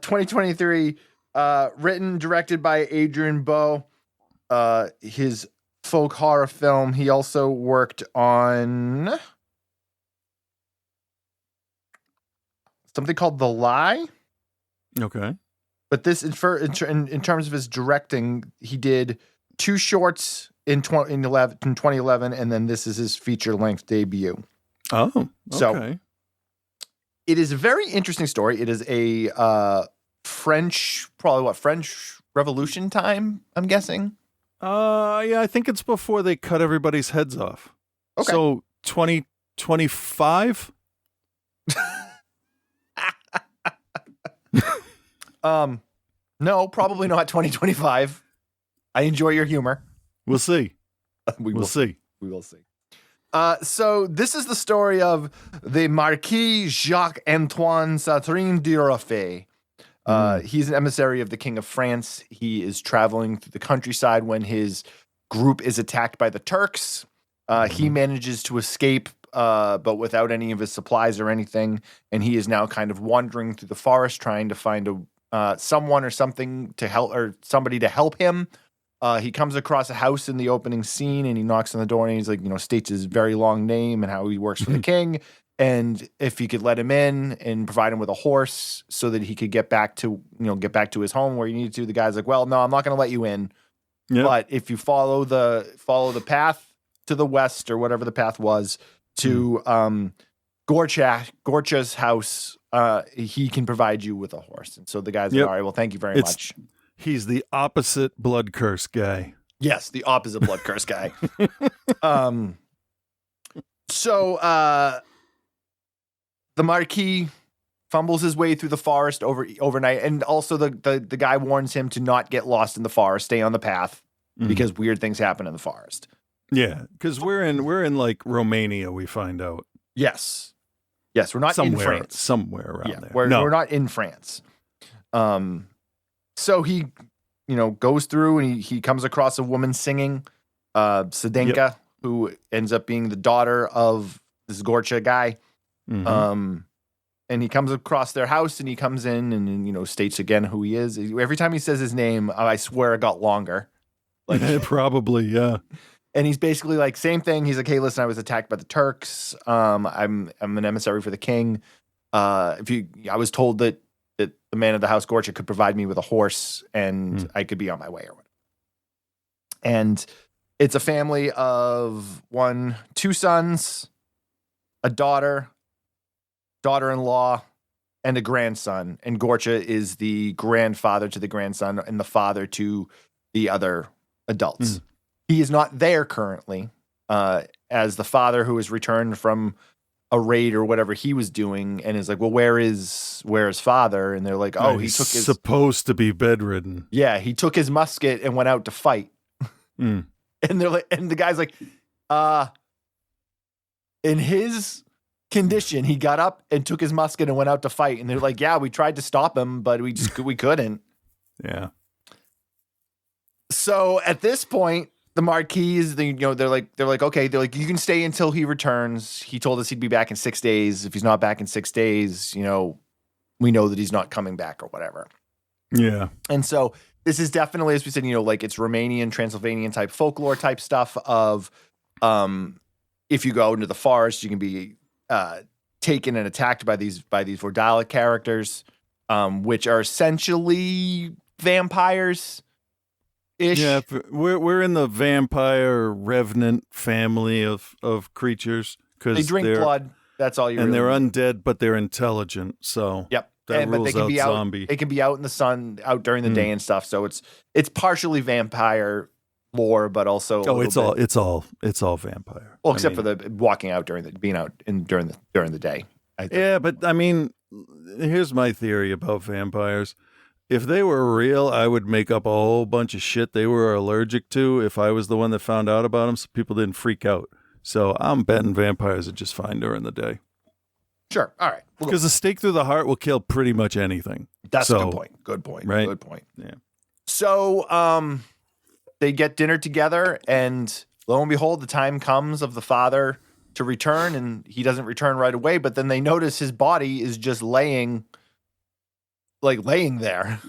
2023, written, directed by Adrian Bowe. His folk horror film. He also worked on something called The Lie. Okay. But this, in terms of his directing, he did 2 shorts in 2011, and then this is his feature-length debut. Oh, okay. So, It is a very interesting story. It is a French Revolution time, I'm guessing. Yeah, I think it's before they cut everybody's heads off. Okay. So 2025? No, probably not 2025. I enjoy your humor. We'll see. We'll see. We will see. So this is the story of the Marquis Jacques-Antoine Satrine de Roffet. He's an emissary of the King of France. He is traveling through the countryside when his group is attacked by the Turks. He manages to escape, but without any of his supplies or anything. And he is now kind of wandering through the forest, trying to find someone or something to help, or somebody to help him. He comes across a house in the opening scene, and he knocks on the door, and he's like, states his very long name and how he works for the king, and if he could let him in and provide him with a horse so that he could get back to his home where he needed to. The guy's like, well, no, I'm not going to let you in, but if you follow the path to the west or whatever the path was to Gorcha's house, he can provide you with a horse. And so the guy's like, all right, well, thank you very much. He's the opposite blood curse guy. Yes, the opposite blood curse guy. So the Marquis fumbles his way through the forest overnight, and also the guy warns him to not get lost in the forest, stay on the path, because weird things happen in the forest. Yeah, because we're in like Romania, we find out. Yes, we're not in France. Somewhere around there. We're not in France. So he, goes through and he comes across a woman singing, Sedenka, who ends up being the daughter of this Gorcha guy. And he comes across their house, and he comes in and, states again who he is. Every time he says his name, I swear it got longer. Like probably, yeah. And he's basically like, same thing. He's like, hey, listen, I was attacked by the Turks. I'm an emissary for the king. I was told that the man of the house, Gorcha, could provide me with a horse, and I could be on my way or whatever. And it's a family of 2 sons, a daughter-in-law, and a grandson. And Gorcha is the grandfather to the grandson and the father to the other adults. He is not there currently, as the father who has returned from a raid or whatever he was doing, and is like, well, where's father? And they're like, oh, he's supposed to be bedridden. Yeah, he took his musket and went out to fight. And they're like, and the guy's like, in his condition, he got up and took his musket and went out to fight. And they're like, yeah, we tried to stop him, but we couldn't. Yeah. So at this point, the Marquis, they're like, okay, you can stay until he returns. He told us he'd be back in 6 days. If he's not back in 6 days, we know that he's not coming back or whatever. Yeah. And so this is definitely, as we said, it's Romanian, Transylvanian type folklore type stuff of, if you go into the forest, you can be taken and attacked by these Vourdalak characters, which are essentially vampires. Yeah, we're in the vampire revenant family of creatures, because they drink blood. That's all you. And they're undead, but they're intelligent. So yep, that but rules they can out be zombie. They can be out in the sun, out during the day and stuff. So it's partially vampire lore, but also it's all vampire. Well, except for the walking out during the day. Yeah, but I mean, here's my theory about vampires. If they were real, I would make up a whole bunch of shit they were allergic to if I was the one that found out about them, so people didn't freak out. So I'm betting vampires are just fine during the day. Sure. All right. Because a stake through the heart will kill pretty much anything. That's a good point. Good point. Right? Good point. Yeah. So they get dinner together, and lo and behold, the time comes of the father to return, and he doesn't return right away, but then they notice his body is just laying there.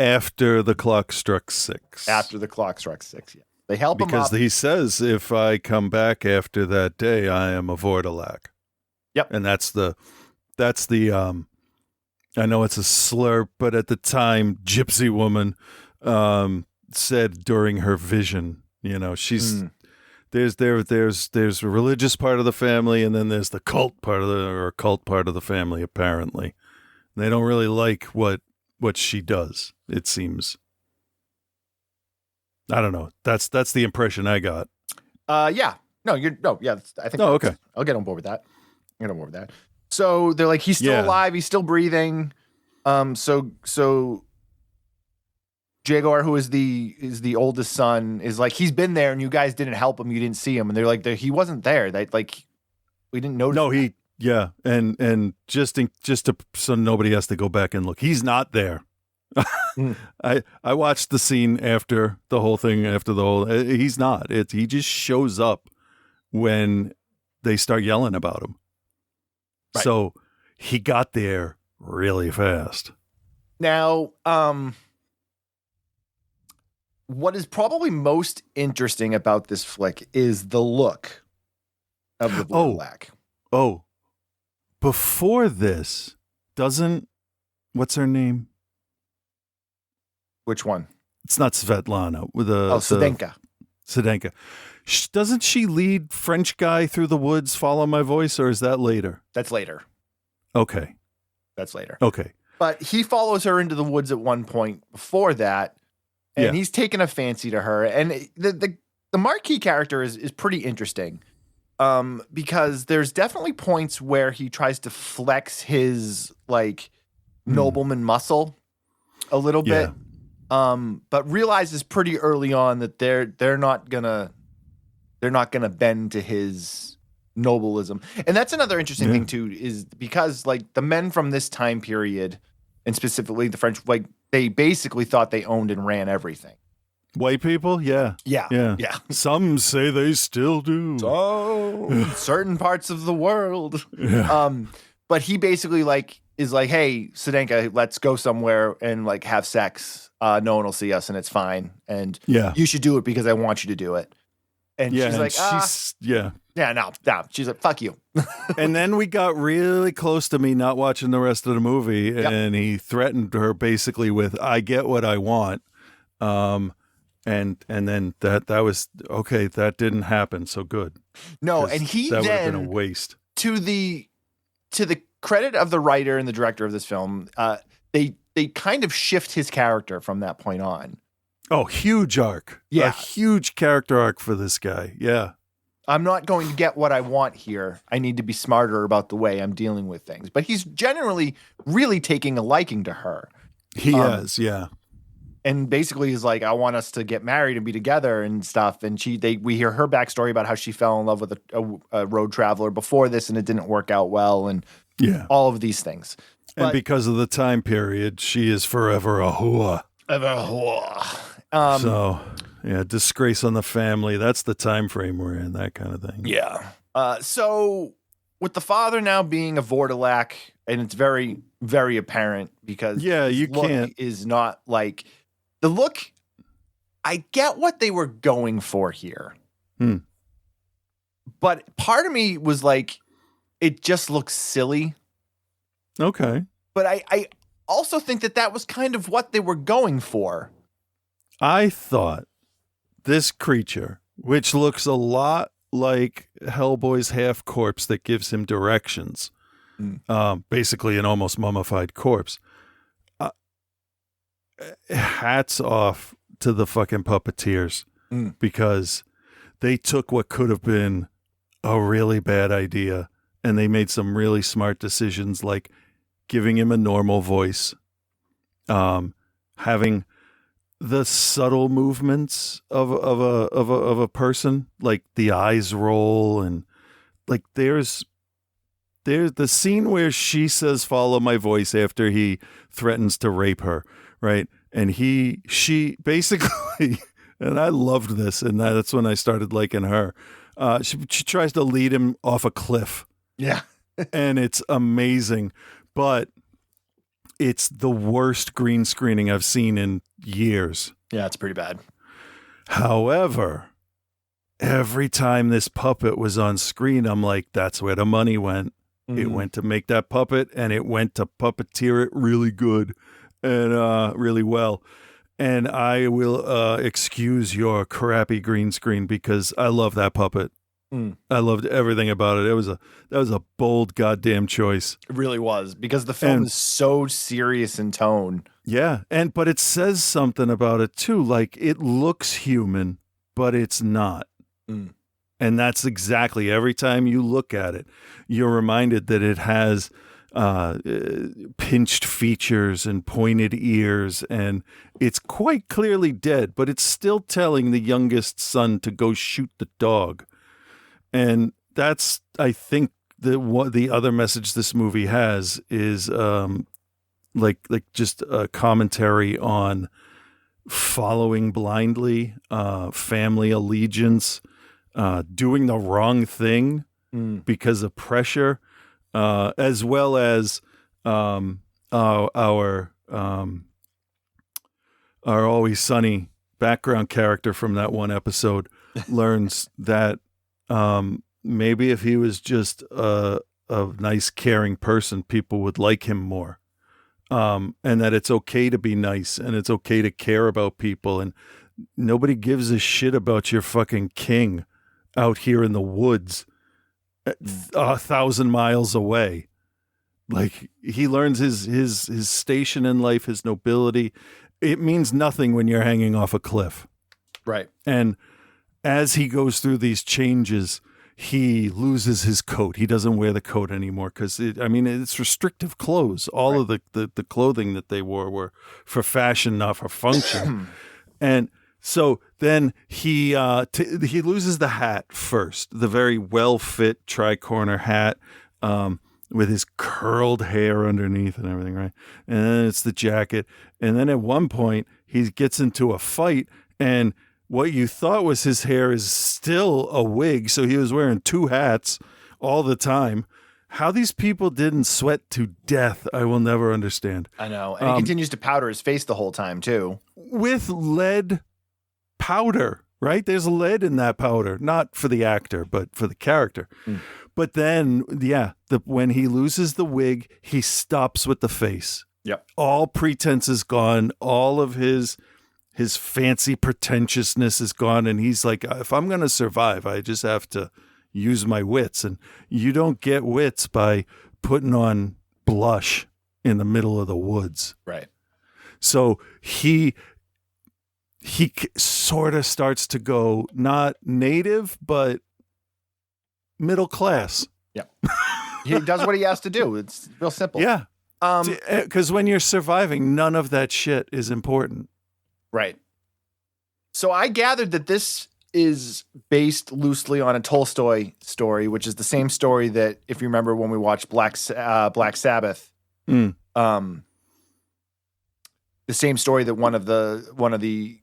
After the clock struck 6. After the clock struck 6, yeah. They help him up. Because he says, if I come back after that day, I am a Vordelac. Yep. And that's the I know it's a slur, but at the time, gypsy woman said during her vision, she's there's a religious part of the family, and then there's the cult part of the family. Apparently, they don't really like what she does. It seems. I don't know. That's the impression I got. Yeah. No, yeah. I think. Oh, okay. I'll get on board with that. So they're like, he's still alive. He's still breathing. So Jaguar, who is the oldest son, is like, he's been there, and you guys didn't help him. You didn't see him, and they're like, he wasn't there. That like, we didn't notice. No, and just so nobody has to go back and look. He's not there. I watched the scene after the whole thing. He's not. He just shows up when they start yelling about him. Right. So he got there really fast. Now, what is probably most interesting about this flick is the look of the Vordelac. Oh, before this, what's her name? Which one? It's not Svetlana. Zdenka. Zdenka. Doesn't she lead French guy through the woods, Follow My Voice, or is that later? That's later. Okay. That's later. Okay. But he follows her into the woods at one point before that, and he's taken a fancy to her. And the marquee character is pretty interesting, because there's definitely points where he tries to flex his like nobleman muscle a little bit, but realizes pretty early on that they're not gonna bend to his nobilism. And that's another interesting thing too, is because like the men from this time period, and specifically the French, like they basically thought they owned and ran everything. White people? Yeah. Some say they still do. So certain parts of the world. Yeah. But he basically like is like, hey, Zdenka, let's go somewhere and like have sex. No one will see us and it's fine. And you should do it because I want you to do it. And she's like, no. She's like, fuck you. And then we got really close to me not watching the rest of the movie, and he threatened her basically with, I get what I want. And then that was okay. That didn't happen. So good. No, and that would have been a waste. To the credit of the writer and the director of this film, they kind of shift his character from that point on. Oh, huge arc. Yeah. A huge character arc for this guy. Yeah. I'm not going to get what I want here. I need to be smarter about the way I'm dealing with things. But he's generally really taking a liking to her. He is, yeah. And basically is like, I want us to get married and be together and stuff. And we hear her backstory about how she fell in love with a road traveler before this and it didn't work out well, and all of these things. And because of the time period, she is forever a whore. So, yeah, disgrace on the family. That's the time frame we're in, that kind of thing. Yeah. So with the father now being a Vordelac, and it's very, very apparent because you can't is not like the look. I get what they were going for here. But part of me was like, it just looks silly. Okay. But I also think that was kind of what they were going for. I thought this creature, which looks a lot like Hellboy's half corpse that gives him directions, basically an almost mummified corpse. Hats off to the fucking puppeteers, because they took what could have been a really bad idea and they made some really smart decisions, like giving him a normal voice, having the subtle movements of a person, like the eyes roll, and like there's the scene where she says, "Follow my voice," after he threatens to rape her, right? And she basically, and I loved this, and that's when I started liking her. She tries to lead him off a cliff. Yeah. And it's amazing, but it's the worst green screening I've seen in years. Yeah, it's pretty bad. However, every time this puppet was on screen, I'm like, that's where the money went. It went to make that puppet, and it went to puppeteer it really good and really well. and I will excuse your crappy green screen because I love that puppet. I loved everything about it. That was a bold goddamn choice. It really was, because the film is so serious in tone. Yeah, but it says something about it too. Like, it looks human, but it's not. And that's exactly, every time you look at it, you're reminded that it has pinched features and pointed ears, and it's quite clearly dead, but it's still telling the youngest son to go shoot the dog. And that's, I think, the other message this movie has is like just a commentary on following blindly, family allegiance, doing the wrong thing because of pressure, as well as our Always Sunny background character from that one episode learns that maybe if he was just a nice, caring person, people would like him more. And that it's okay to be nice, and it's okay to care about people, and nobody gives a shit about your fucking king out here in the woods 1,000 miles away. Like, he learns his station in life, his nobility. It means nothing when you're hanging off a cliff. Right. And as he goes through these changes, he loses his coat. He doesn't wear the coat anymore because it's restrictive clothes. All of the clothing that they wore were for fashion, not for function. And so then he loses the hat first, the very well-fit tri-corner hat with his curled hair underneath and everything, right? And then it's the jacket. And then at one point, he gets into a fight, and what you thought was his hair is still a wig, so he was wearing two hats all the time. How these people didn't sweat to death, I will never understand. I know. And he continues to powder his face the whole time, too. With lead powder, right? There's lead in that powder, not for the actor, but for the character. But then, when he loses the wig, he stops with the face. Yep. All pretense is gone. All of his fancy pretentiousness is gone. And he's like, if I'm going to survive, I just have to use my wits. And you don't get wits by putting on blush in the middle of the woods. Right. So he sort of starts to go not native, but middle class. Yeah. He does what he has to do. It's real simple. Yeah. Because when you're surviving, none of that shit is important. Right. So I gathered that this is based loosely on a Tolstoy story, which is the same story that, if you remember when we watched Black Sabbath, the same story that one of the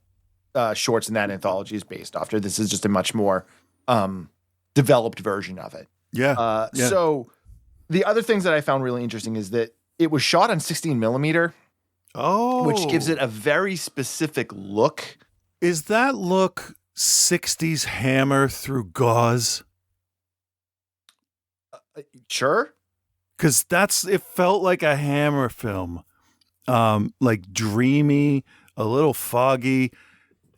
shorts in that anthology is based off. This is just a much more developed version of it. Yeah. So the other things that I found really interesting is that it was shot on 16 millimeter. Oh. Which gives it a very specific look. Is that look 60s Hammer through gauze? Sure. Because it felt like a Hammer film. Like dreamy, a little foggy,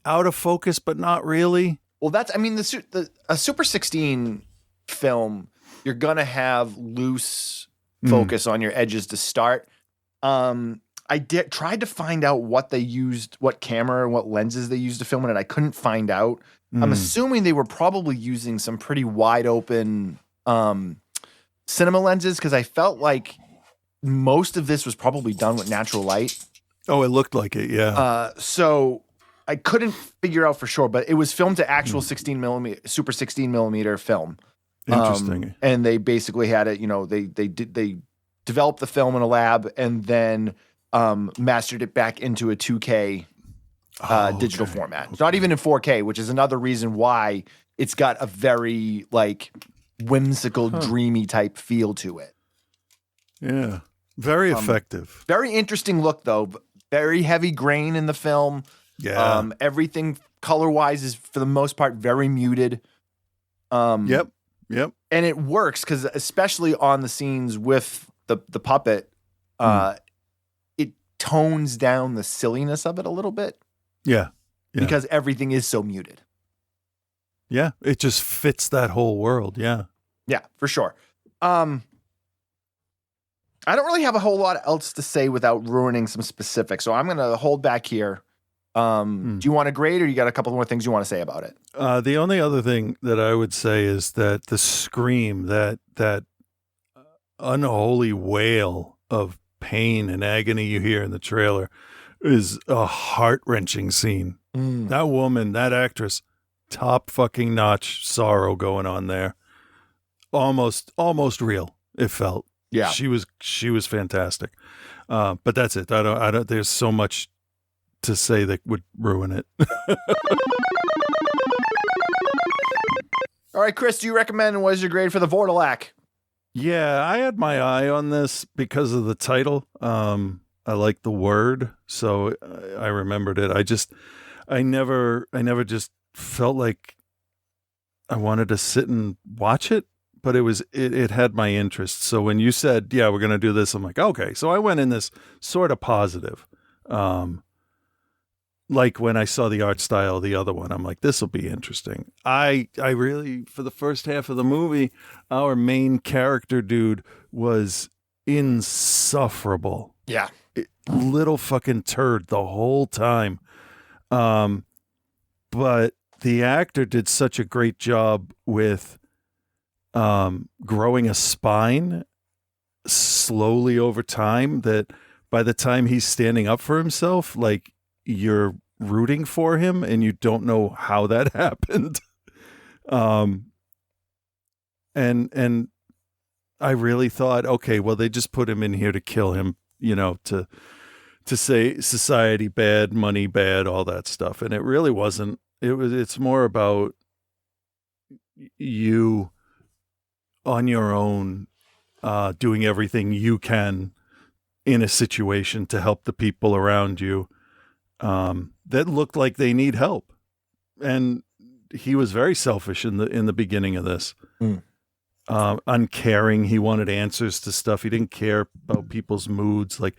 out of focus, but not really. Well, a Super 16 film, you're going to have loose focus on your edges to start. I tried to find out what they used, what camera and what lenses they used to film it, and I couldn't find out. I'm assuming they were probably using some pretty wide open cinema lenses, because I felt like most of this was probably done with natural light. Oh, it looked like it, yeah. So I couldn't figure out for sure, but it was filmed to actual 16 millimeter, Super 16 millimeter film. Interesting. And they basically had it, they developed the film in a lab and then mastered it back into a 2K digital format. It's not even in 4K, which is another reason why it's got a very whimsical, dreamy type feel to it. Yeah. Very effective. Very interesting look, though. Very heavy grain in the film. Yeah. Everything color-wise is, for the most part, very muted. Yep. And it works because, especially on the scenes with the puppet, it tones down the silliness of it a little bit. Yeah. Yeah. because everything is so muted. Yeah. It just fits that whole world. Yeah. Yeah, for sure. I don't really have a whole lot else to say without ruining some specifics, so I'm going to hold back here. Do you want to grade, or you got a couple more things you want to say about it? The only other thing that I would say is that the scream, that unholy wail of pain and agony you hear in the trailer, is a heart-wrenching scene. That woman, that actress, top fucking notch sorrow going on there. Almost real. It felt. Yeah, she was fantastic. But that's it. I don't. There's so much to say that would ruin it. All right, Chris, do you recommend? What is your grade for the Vordelac? Yeah, I had my eye on this because of the title. I like the word, so I remembered it. I never just felt like I wanted to sit and watch it, but it had my interest. So when you said, yeah, we're going to do this, I'm like, okay. So I went in this sort of positive. Like when I saw the art style of the other one, I'm like, this will be interesting. I really, for the first half of the movie, our main character dude was insufferable. Yeah. Little fucking turd the whole time. But the actor did such a great job with growing a spine slowly over time that by the time he's standing up for himself, like, you're rooting for him and you don't know how that happened. And I really thought, okay, well, they just put him in here to kill him, to say society bad, money bad, all that stuff. And it really wasn't. It's more about you on your own, doing everything you can in a situation to help the people around you that looked like they need help. And he was very selfish in the beginning of this. Uncaring. He wanted answers to stuff. He didn't care about people's moods. Like,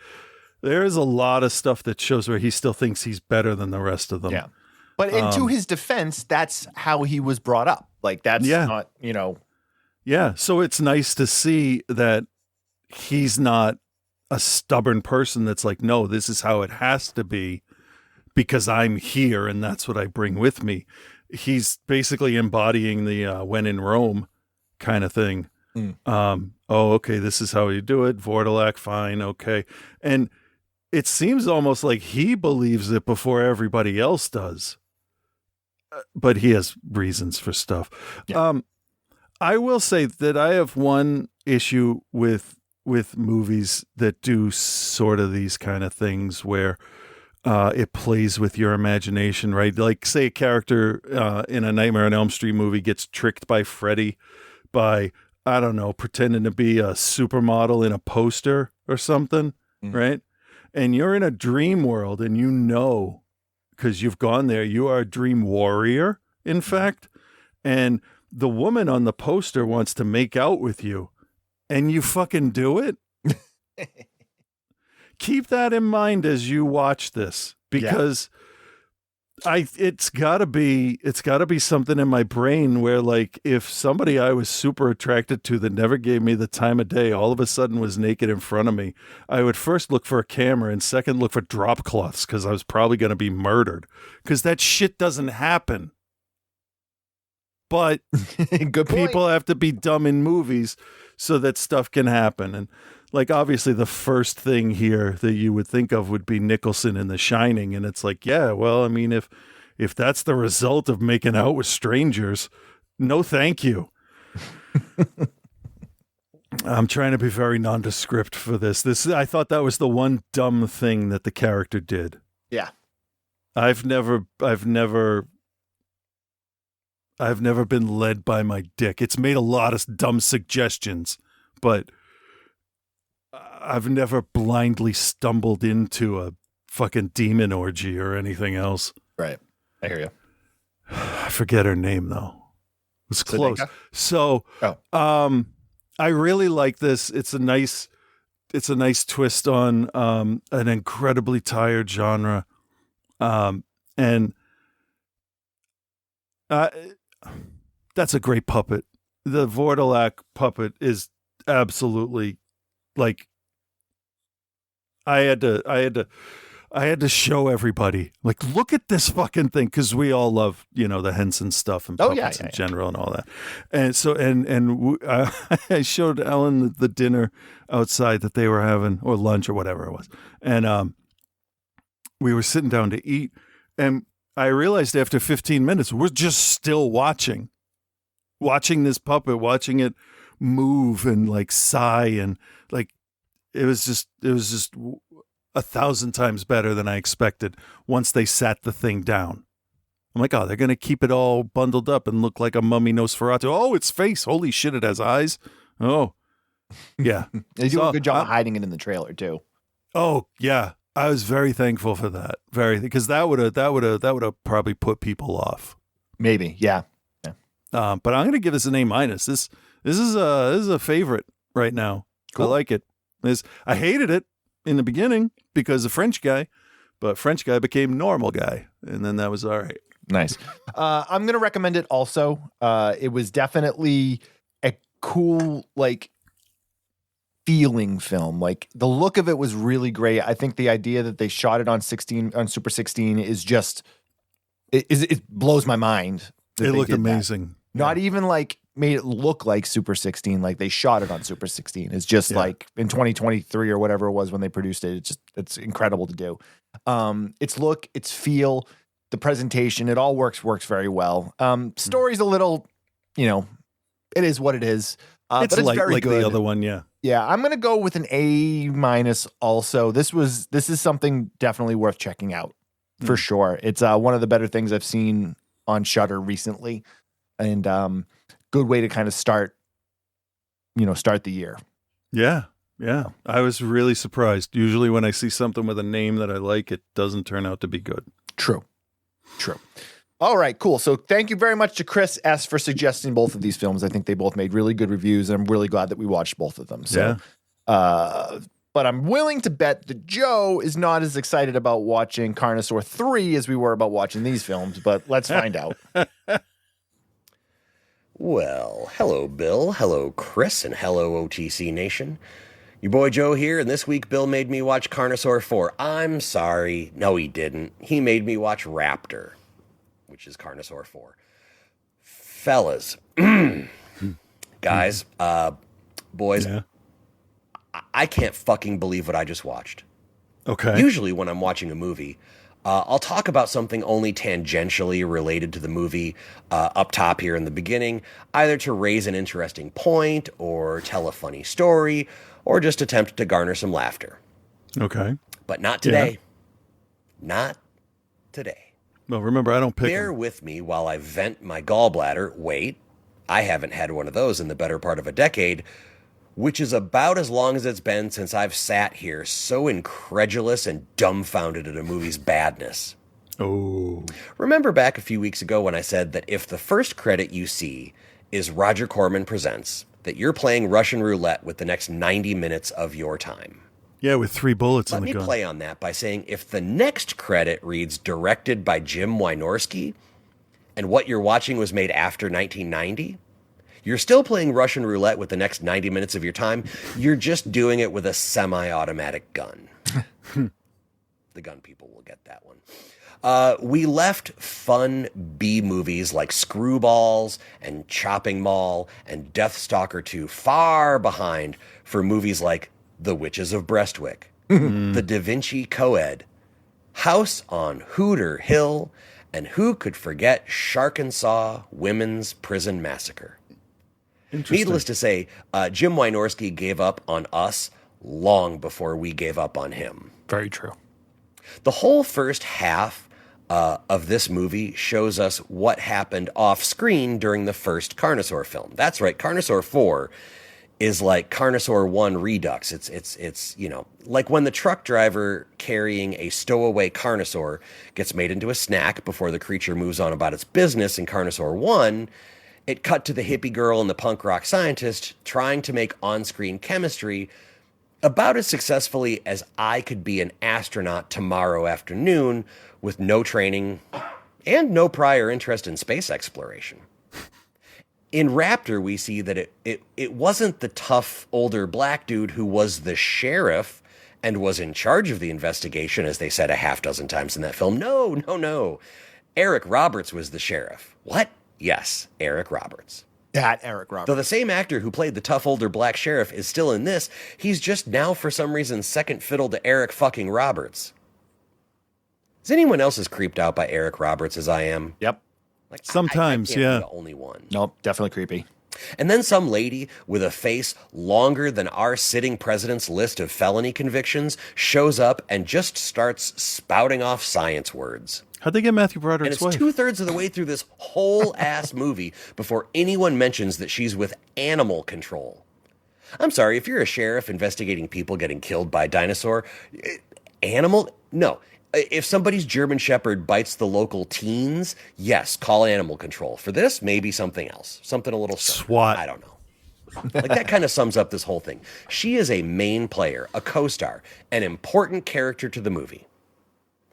there's a lot of stuff that shows where he still thinks he's better than the rest of them. Yeah. But to his defense, that's how he was brought up. Like, that's not, Yeah. So it's nice to see that he's not a stubborn person that's like, no, this is how it has to be because I'm here and that's what I bring with me. He's basically embodying the when in Rome kind of thing. Okay, this is how you do it. Vordelac, fine, okay. And it seems almost like he believes it before everybody else does. But he has reasons for stuff. Yeah. I will say that I have one issue with movies that do sort of these kind of things where it plays with your imagination, right? Like, say a character in a Nightmare on Elm Street movie gets tricked by Freddy by, I don't know, pretending to be a supermodel in a poster or something, right? And you're in a dream world and because you've gone there, you are a dream warrior, in fact. And the woman on the poster wants to make out with you and you fucking do it. Keep that in mind as you watch this, because it's gotta be something in my brain where, like, if somebody I was super attracted to that never gave me the time of day all of a sudden was naked in front of me, I would first look for a camera and second look for drop cloths, because I was probably going to be murdered, because that shit doesn't happen. But good people have to be dumb in movies so that stuff can happen. And, like, obviously the first thing here that you would think of would be Nicholson in The Shining. And it's like, yeah, well, I mean, if that's the result of making out with strangers, no, thank you. I'm trying to be very nondescript for this. I thought that was the one dumb thing that the character did. Yeah. I've never been led by my dick. It's made a lot of dumb suggestions, but I've never blindly stumbled into a fucking demon orgy or anything else. Right. I hear you. I forget her name though. It's close. Zdenka? So, I really like this. It's a nice twist on an incredibly tired genre. And And that's a great puppet. The Vordelac puppet is absolutely like, I had to show everybody, like, look at this fucking thing, because we all love, the Henson stuff and puppets in general and all that. And so, I showed Ellen the dinner outside that they were having, or lunch or whatever it was, and we were sitting down to eat, and I realized after 15 minutes we're just still watching this puppet, watching it move and like sigh, and like it was just 1,000 times better than I expected once they sat the thing down. I'm like, oh, they're going to keep it all bundled up and look like a mummy Nosferatu. Oh, its face. Holy shit, it has eyes. Oh, yeah. They do a good job of hiding it in the trailer too. Oh, yeah. I was very thankful for that. Because that would have probably put people off. Maybe, yeah. But I'm going to give this an A-. This is a favorite right now. Cool. I like it. I hated it in the beginning because of French guy, but French guy became normal guy, and then that was all right. Nice. I'm going to recommend it also. It was definitely a cool, like, feeling film. Like, the look of it was really great. I think the idea that they shot it on Super 16 is just, it blows my mind. It looked amazing. Not even like made it look like Super 16, like they shot it on Super 16. It's just like in 2023 or whatever it was when they produced it. It's incredible to do. Its look, its feel, the presentation, it all works very well. Story's a little, it is what it is. But it's very like good. The other one, yeah. Yeah, I'm gonna go with an A- also. This is something definitely worth checking out for sure. It's one of the better things I've seen on Shudder recently, and good way to kind of start the year. Yeah. I was really surprised. Usually when I see something with a name that I like, it doesn't turn out to be good. True. All right, cool. So thank you very much to Chris S. for suggesting both of these films. I think they both made really good reviews, and I'm really glad that we watched both of them. So, but I'm willing to bet that Joe is not as excited about watching Carnosaur 3 as we were about watching these films, but let's find out. Well, hello, Bill. Hello, Chris, and hello, OTC Nation. Your boy Joe here, and this week Bill made me watch Carnosaur 4. I'm sorry. No, he didn't. He made me watch Raptor, which is Carnosaur 4. Fellas, guys, boys, I can't fucking believe what I just watched. Okay. Usually when I'm watching a movie, I'll talk about something only tangentially related to the movie up top here in the beginning, either to raise an interesting point or tell a funny story or just attempt to garner some laughter. Okay. But not today. Not today. Well, remember, I don't pick Bear with me while I vent my gallbladder. Wait, I haven't had one of those in the better part of a decade, which is about as long as it's been since I've sat here so incredulous and dumbfounded at a movie's badness. Oh. Remember back a few weeks ago when I said that if the first credit you see is Roger Corman Presents, that you're playing Russian roulette with the next 90 minutes of your time. Yeah, with 3 bullets in the gun. Let me play on that by saying if the next credit reads directed by Jim Wynorski, and what you're watching was made after 1990, you're still playing Russian roulette with the next 90 minutes of your time. You're just doing it with a semi-automatic gun. The gun people will get that one. We left fun B movies like Screwballs and Chopping Mall and Deathstalker 2 far behind for movies like The Witches of Brestwick, The Da Vinci Coed, House on Hooter Hill, and who could forget Sharkensaw Women's Prison Massacre. Needless to say, Jim Wynorski gave up on us long before we gave up on him. Very true. The whole first half of this movie shows us what happened off screen during the first Carnosaur film. That's right, Carnosaur 4 is like Carnosaur 1 Redux. It's like when the truck driver carrying a stowaway Carnosaur gets made into a snack before the creature moves on about its business in Carnosaur 1, it cut to the hippie girl and the punk rock scientist trying to make on-screen chemistry about as successfully as I could be an astronaut tomorrow afternoon with no training and no prior interest in space exploration. In Raptor, we see that it wasn't the tough older black dude who was the sheriff and was in charge of the investigation, as they said a half dozen times in that film. No. Eric Roberts was the sheriff. What? Yes, Eric Roberts. That Eric Roberts. Though the same actor who played the tough older black sheriff is still in this, he's just now for some reason second fiddle to Eric fucking Roberts. Is anyone else as creeped out by Eric Roberts as I am? Yep. Like Sometimes, I can't yeah. be the only one. Nope, definitely creepy. And then some lady with a face longer than our sitting president's list of felony convictions shows up and just starts spouting off science words. How'd they get Matthew And Broderick's it's wife? 2/3 of the way through this whole ass movie before anyone mentions that she's with animal control. I'm sorry, if you're a sheriff investigating people getting killed by a dinosaur, animal? No. If somebody's German Shepherd bites the local teens, yes, call animal control. For this, maybe something else. Something a little SWAT. I don't know. Like that kind of sums up this whole thing. She is a main player, a co-star, an important character to the movie.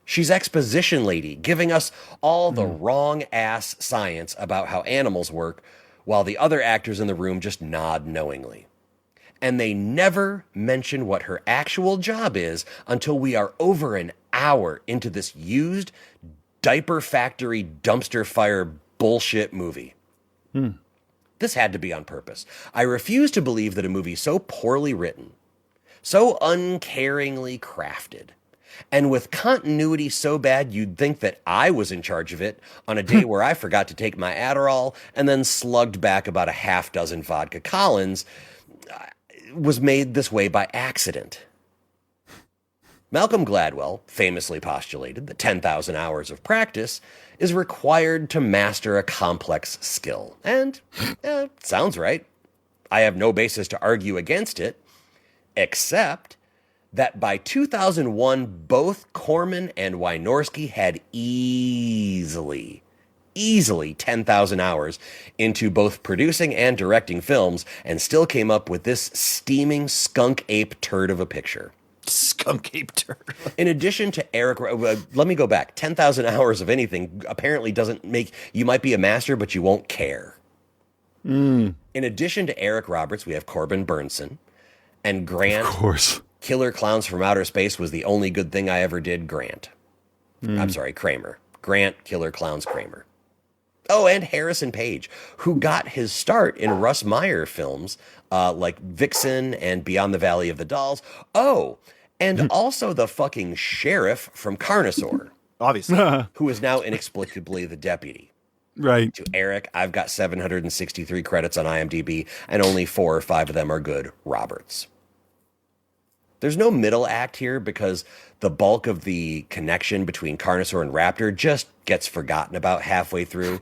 She's exposition lady, giving us all the wrong ass science about how animals work, while the other actors in the room just nod knowingly. And they never mention what her actual job is until we are over an hour into this used diaper factory dumpster fire bullshit movie. This had to be on purpose. I refuse to believe that a movie so poorly written, so uncaringly crafted, and with continuity so bad you'd think that I was in charge of it on a day where I forgot to take my Adderall and then slugged back about a half dozen vodka Collins, was made this way by accident. Malcolm Gladwell famously postulated that 10,000 hours of practice is required to master a complex skill. And sounds right. I have no basis to argue against it, except that by 2001, both Corman and Wynorski had easily 10,000 hours into both producing and directing films and still came up with this steaming skunk ape turd of a picture. Skunk ape turd. In addition to Eric, let me go back. 10,000 hours of anything apparently doesn't make, you might be a master, but you won't care. In addition to Eric Roberts, we have Corbin Burnson and Grant. Of course. Killer Clowns from Outer Space was the only good thing I ever did, Grant. I'm sorry, Kramer. Grant, Killer Clowns, Kramer. Oh, and Harrison Page, who got his start in Russ Meyer films like Vixen and Beyond the Valley of the Dolls. Oh, and also the fucking sheriff from Carnosaur. Obviously. Who is now inexplicably the deputy. Right. To Eric, I've got 763 credits on IMDb, and only 4 or 5 of them are good Roberts. There's no middle act here because the bulk of the connection between Carnosaur and Raptor just gets forgotten about halfway through.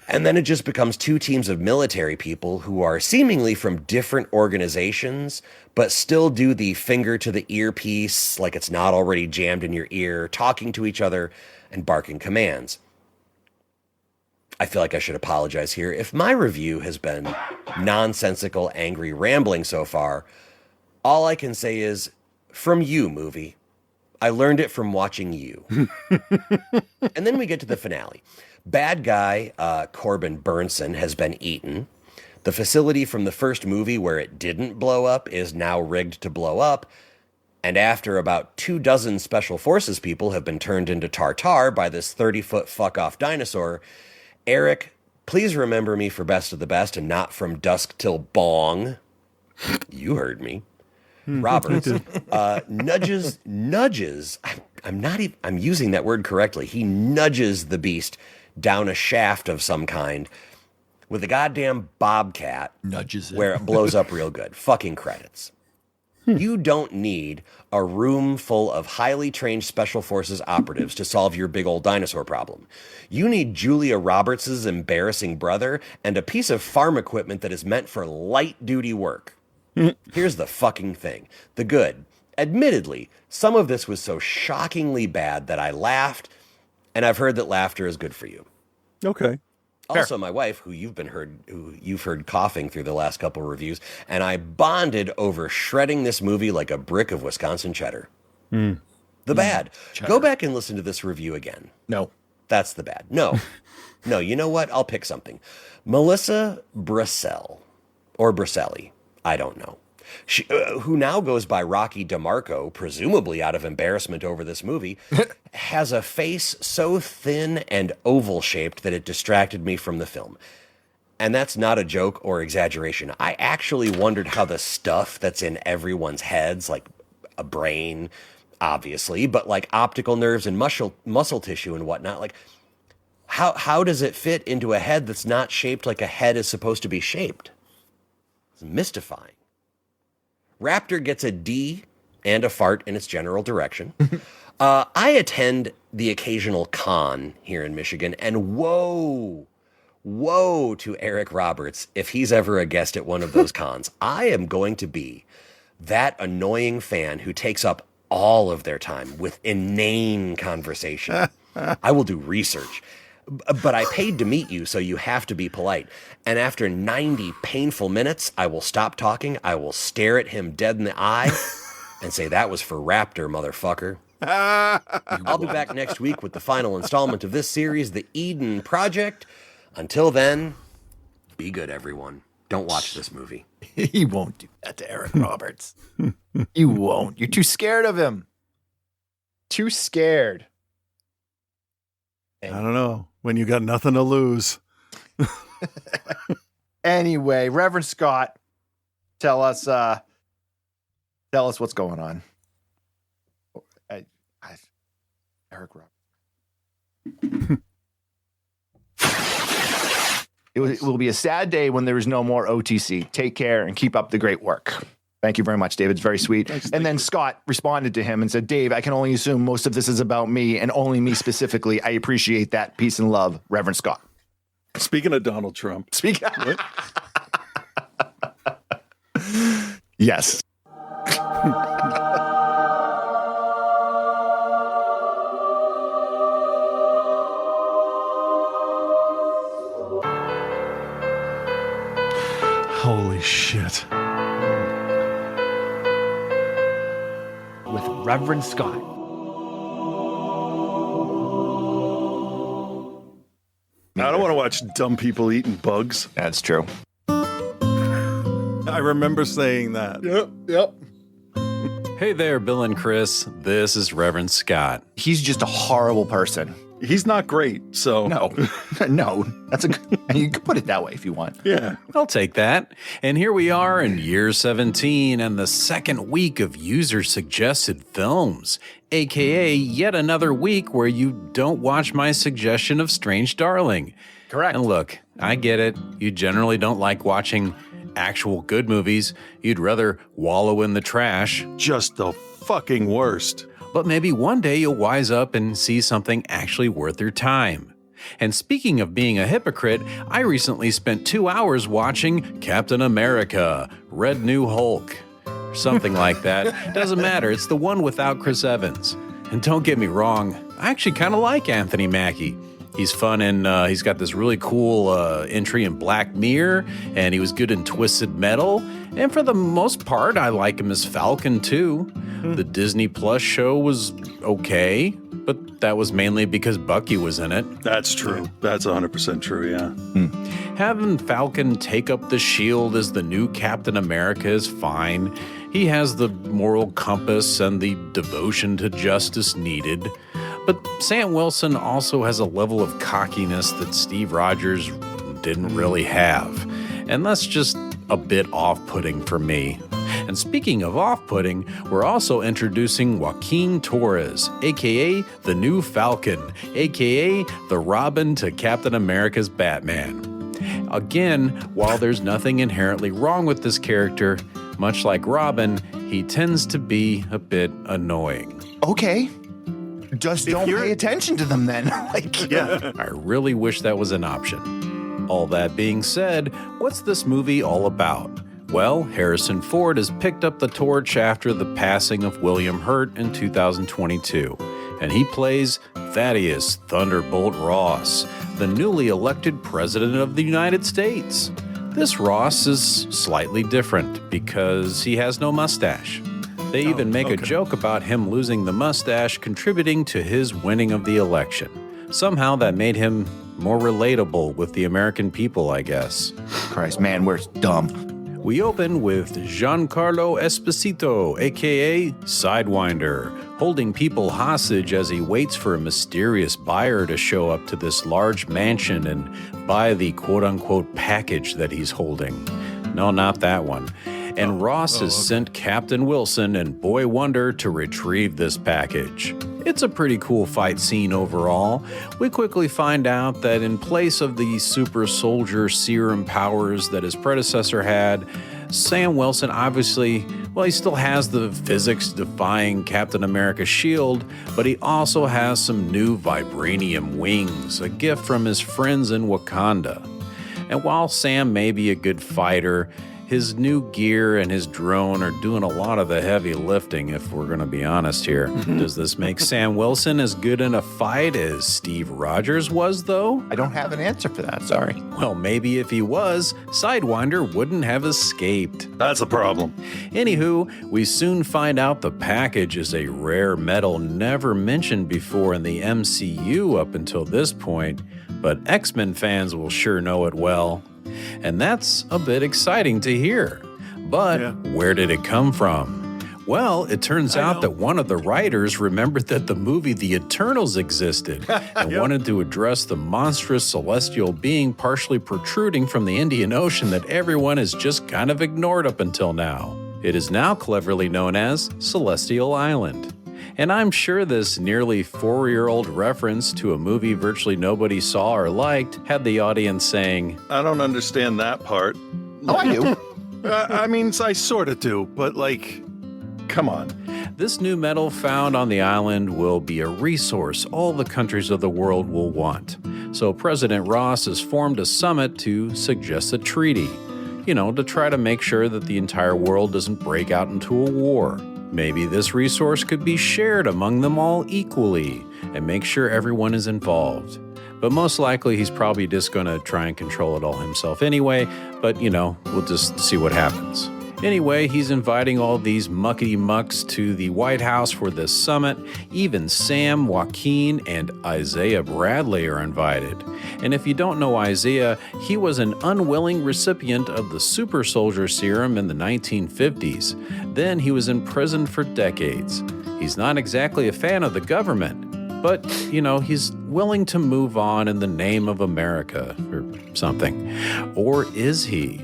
And then it just becomes 2 teams of military people who are seemingly from different organizations, but still do the finger to the earpiece like it's not already jammed in your ear, talking to each other and barking commands. I feel like I should apologize here. If my review has been nonsensical, angry rambling so far, all I can say is, from you, movie. I learned it from watching you. And then we get to the finale. Bad guy Corbin Burnson has been eaten. The facility from the first movie where it didn't blow up is now rigged to blow up. And after about 24 Special Forces people have been turned into tartar by this 30-foot fuck-off dinosaur, Eric, please remember me for Best of the Best and not from Dusk Till Bong. You heard me. Roberts nudges. I'm using that word correctly. He nudges the beast down a shaft of some kind with a goddamn bobcat. Nudges it. Where it blows up real good. Fucking credits. You don't need a room full of highly trained Special Forces operatives to solve your big old dinosaur problem. You need Julia Roberts' embarrassing brother and a piece of farm equipment that is meant for light duty work. Here's the fucking thing. The good. Admittedly, some of this was so shockingly bad that I laughed, and I've heard that laughter is good for you. Okay. Also, my wife, who you've heard coughing through the last couple reviews, and I bonded over shredding this movie like a brick of Wisconsin cheddar. The bad. Cheddar. Go back and listen to this review again. No. That's the bad. No. No, you know what? I'll pick something. Melissa Bracell, or Bracelli, I don't know. She, who now goes by Rocky DeMarco, presumably out of embarrassment over this movie, has a face so thin and oval-shaped that it distracted me from the film. And that's not a joke or exaggeration. I actually wondered how the stuff that's in everyone's heads, like a brain, obviously, but like optical nerves and muscle tissue and whatnot, like how does it fit into a head that's not shaped like a head is supposed to be shaped? It's mystifying. Raptor gets a D and a fart in its general direction. I attend the occasional con here in Michigan, and woe to Eric Roberts if he's ever a guest at one of those cons. I am going to be that annoying fan who takes up all of their time with inane conversation. I will do research. But I paid to meet you, so you have to be polite. And after 90 painful minutes, I will stop talking. I will stare at him dead in the eye and say, that was for Raptor, motherfucker. I'll be back next week with the final installment of this series, The Eden Project. Until then, be good, everyone. Don't watch this movie. He won't do that to Eric Roberts. You won't. You're too scared of him. Too scared. I don't know. When you got nothing to lose. Anyway, Reverend Scott, tell us what's going on. Eric Roberts. It will be a sad day when there is no more OTC. Take care and keep up the great work. Thank you very much, Dave. It's very sweet. And then Scott responded to him and said, Dave, I can only assume most of this is about me and only me specifically. I appreciate that. Peace and love, Reverend Scott. Speaking of Donald Trump. Yes. Holy shit. With Reverend Scott. I don't want to watch dumb people eating bugs. That's true. I remember saying that. Yep. Hey there, Bill and Chris. This is Reverend Scott. He's just a horrible person. He's not great, so. No. That's you can put it that way if you want. Yeah. I'll take that. And here we are in year 17 and the second week of user-suggested films, aka yet another week where you don't watch my suggestion of Strange Darling. Correct. And look, I get it. You generally don't like watching actual good movies. You'd rather wallow in the trash. Just the fucking worst. But maybe one day you'll wise up and see something actually worth your time. And speaking of being a hypocrite, I recently spent 2 hours watching Captain America, Red New Hulk, or something like that. Doesn't matter, it's the one without Chris Evans. And don't get me wrong, I actually kind of like Anthony Mackie. He's fun and he's got this really cool entry in Black Mirror, and he was good in Twisted Metal. And for the most part, I like him as Falcon too. The Disney Plus show was okay, but that was mainly because Bucky was in it. That's true. That's 100% true, yeah. Having Falcon take up the shield as the new Captain America is fine. He has the moral compass and the devotion to justice needed. But Sam Wilson also has a level of cockiness that Steve Rogers didn't really have. And that's just a bit off-putting for me. And speaking of off-putting, we're also introducing Joaquin Torres, a.k.a. the new Falcon, a.k.a. the Robin to Captain America's Batman. Again, while there's nothing inherently wrong with this character, much like Robin, he tends to be a bit annoying. Okay. Just don't pay attention to them then. Yeah. I really wish that was an option. All that being said, what's this movie all about? Well, Harrison Ford has picked up the torch after the passing of William Hurt in 2022, and he plays Thaddeus Thunderbolt Ross, the newly elected President of the United States. This Ross is slightly different because he has no mustache. They even make a joke about him losing the mustache contributing to his winning of the election. Somehow that made him more relatable with the American people, I guess. Christ, man, we're dumb. We open with Giancarlo Esposito, aka Sidewinder, holding people hostage as he waits for a mysterious buyer to show up to this large mansion and buy the quote-unquote package that he's holding. No, not that one. And Ross has sent Captain Wilson and Boy Wonder to retrieve this package. It's a pretty cool fight scene overall. We quickly find out that in place of the super soldier serum powers that his predecessor had, Sam Wilson obviously, well, he still has the physics-defying Captain America shield, but he also has some new vibranium wings, a gift from his friends in Wakanda. And while Sam may be a good fighter, his new gear and his drone are doing a lot of the heavy lifting, if we're going to be honest here. Does this make Sam Wilson as good in a fight as Steve Rogers was, though? I don't have an answer for that, sorry. Well, maybe if he was, Sidewinder wouldn't have escaped. That's a problem. Anywho, we soon find out the package is a rare metal never mentioned before in the MCU up until this point, but X-Men fans will sure know it well. And that's a bit exciting to hear. But where did it come from? Well, it turns out that one of the writers remembered that the movie The Eternals existed and wanted to address the monstrous celestial being partially protruding from the Indian Ocean that everyone has just kind of ignored up until now. It is now cleverly known as Celestial Island. And I'm sure this nearly 4-year-old reference to a movie virtually nobody saw or liked had the audience saying, I don't understand that part. Oh, I do. I mean, I sort of do, but come on. This new metal found on the island will be a resource all the countries of the world will want. So President Ross has formed a summit to suggest a treaty, to try to make sure that the entire world doesn't break out into a war. Maybe this resource could be shared among them all equally and make sure everyone is involved. But most likely he's probably just going to try and control it all himself anyway, but we'll just see what happens. Anyway, he's inviting all these muckety-mucks to the White House for this summit. Even Sam, Joaquin, and Isaiah Bradley are invited. And if you don't know Isaiah, he was an unwilling recipient of the super soldier serum in the 1950s. Then he was imprisoned for decades. He's not exactly a fan of the government, but, he's willing to move on in the name of America or something. Or is he?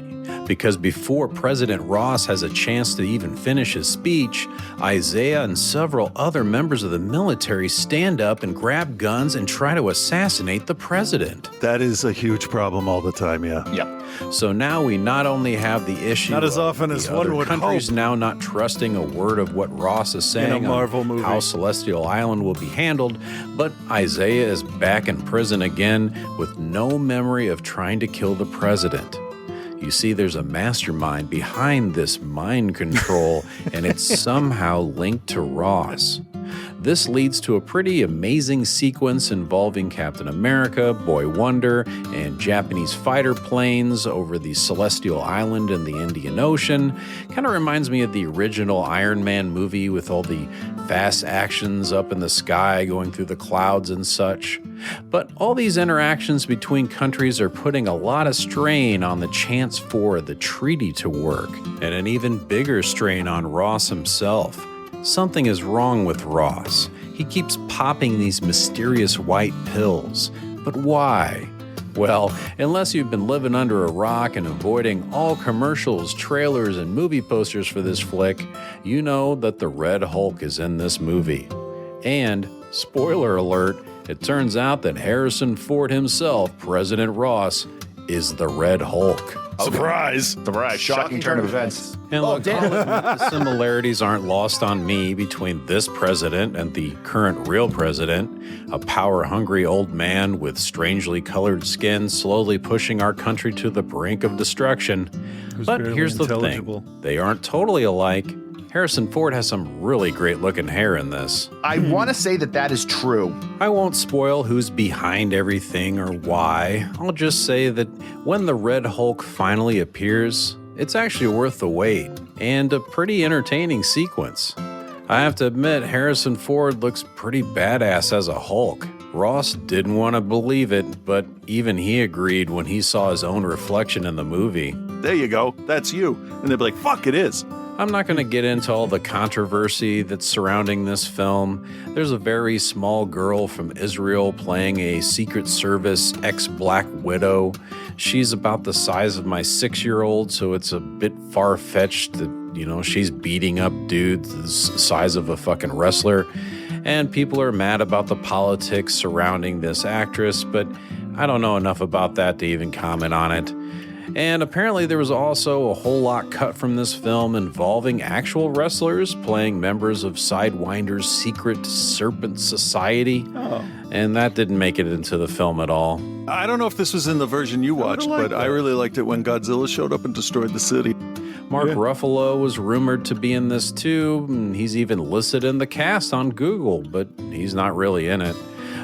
Because before President Ross has a chance to even finish his speech, Isaiah and several other members of the military stand up and grab guns and try to assassinate the president. That is a huge problem all the time, yeah. Yep. So now we not only have the issue not as often as one would countries hope. Now not trusting a word of what Ross is saying in a Marvel movie. How Celestial Island will be handled, but Isaiah is back in prison again with no memory of trying to kill the president. You see, there's a mastermind behind this mind control, and it's somehow linked to Ross. This leads to a pretty amazing sequence involving Captain America, Boy Wonder, and Japanese fighter planes over the Celestial Island in the Indian Ocean. Kind of reminds me of the original Iron Man movie with all the fast actions up in the sky going through the clouds and such. But all these interactions between countries are putting a lot of strain on the chance for the treaty to work, and an even bigger strain on Ross himself. Something is wrong with Ross. He keeps popping these mysterious white pills. But why? Well, unless you've been living under a rock and avoiding all commercials, trailers, and movie posters for this flick, you know that the Red Hulk is in this movie. And, spoiler alert, it turns out that Harrison Ford himself, President Ross, is the Red Hulk. Surprise! Surprise! Shocking turn of events. And look, the similarities aren't lost on me between this president and the current real president, a power-hungry old man with strangely colored skin slowly pushing our country to the brink of destruction. But here's the thing. They aren't totally alike. Harrison Ford has some really great looking hair in this. I want to say that is true. I won't spoil who's behind everything or why. I'll just say that when the Red Hulk finally appears, it's actually worth the wait, and a pretty entertaining sequence. I have to admit, Harrison Ford looks pretty badass as a Hulk. Ross didn't want to believe it, but even he agreed when he saw his own reflection in the movie. There you go. That's you. And they'd be like, fuck, it is. I'm not going to get into all the controversy that's surrounding this film. There's a very small girl from Israel playing a Secret Service ex-Black Widow. She's about the size of my 6-year-old, so it's a bit far-fetched that, she's beating up dudes the size of a fucking wrestler. And people are mad about the politics surrounding this actress, but I don't know enough about that to even comment on it. And apparently there was also a whole lot cut from this film involving actual wrestlers playing members of Sidewinder's secret serpent society. Oh. And that didn't make it into the film at all. I don't know if this was in the version you watched, but I really liked it when Godzilla showed up and destroyed the city. Mark Ruffalo was rumored to be in this too. And he's even listed in the cast on Google, but he's not really in it.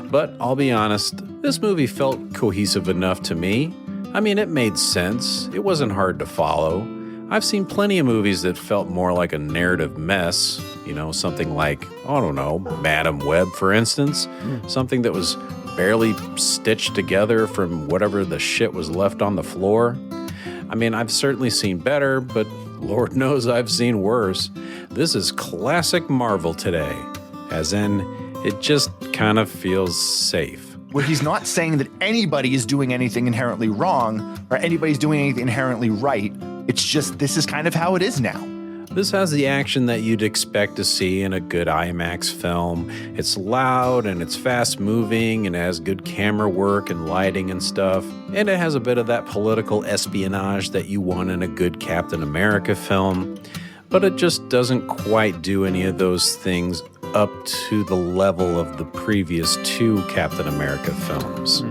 But I'll be honest, this movie felt cohesive enough to me. I mean, it made sense. It wasn't hard to follow. I've seen plenty of movies that felt more like a narrative mess. Something like, I don't know, Madam Web, for instance. Something that was barely stitched together from whatever the shit was left on the floor. I mean, I've certainly seen better, but Lord knows I've seen worse. This is classic Marvel today, as in, it just kind of feels safe. Where he's not saying that anybody is doing anything inherently wrong or anybody's doing anything inherently right. It's just, this is kind of how it is now. This has the action that you'd expect to see in a good IMAX film. It's loud and it's fast moving and has good camera work and lighting and stuff. And it has a bit of that political espionage that you want in a good Captain America film. But it just doesn't quite do any of those things up to the level of the previous 2 Captain America films.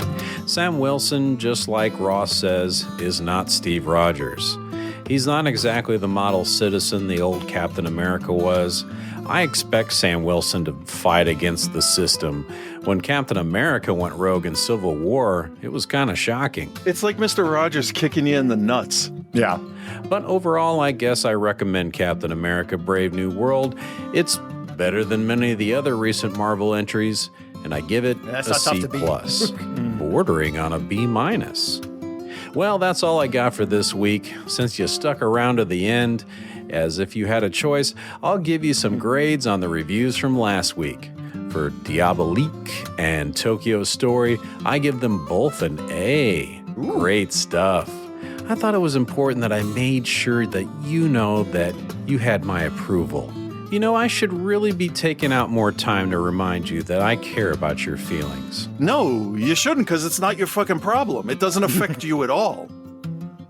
Sam Wilson, just like Ross says, is not Steve Rogers. He's not exactly the model citizen the old Captain America was. I expect Sam Wilson to fight against the system. When Captain America went rogue in Civil War, it was kind of shocking. It's like Mr. Rogers kicking you in the nuts. Yeah. But overall, I guess I recommend Captain America Brave New World. It's better than many of the other recent Marvel entries, and I give it a C+, bordering on a B-. Well, that's all I got for this week. Since you stuck around to the end, as if you had a choice, I'll give you some grades on the reviews from last week. For Diabolique and Tokyo Story, I give them both an A. Ooh. Great stuff. I thought it was important that I made sure that you know that you had my approval. I should really be taking out more time to remind you that I care about your feelings. No, you shouldn't, because it's not your fucking problem. It doesn't affect you at all.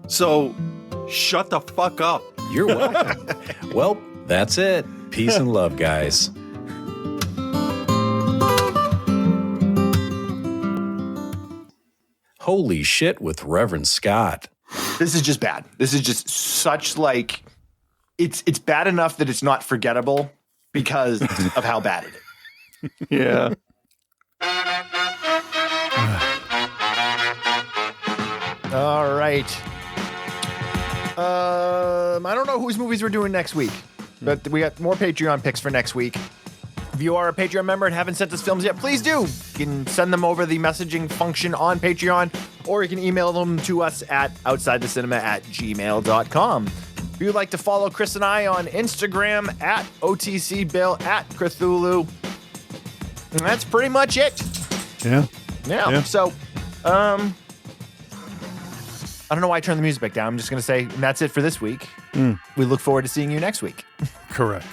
So, shut the fuck up. You're welcome. Well, that's it. Peace and love, guys. Holy shit with Reverend Scott. This is just bad. This is just such it's bad enough that it's not forgettable because of how bad it is. Yeah. All right. I don't know whose movies we're doing next week, but we got more Patreon picks for next week. If you are a Patreon member and haven't sent us films yet, please do. You can send them over the messaging function on Patreon, or you can email them to us at outsidethecinema@gmail.com. If you'd like to follow Chris and I on Instagram at OTCBill at Cthulhu. And that's pretty much it. Yeah. So, I don't know why I turned the music back down. I'm just going to say, and that's it for this week. We look forward to seeing you next week. Correct.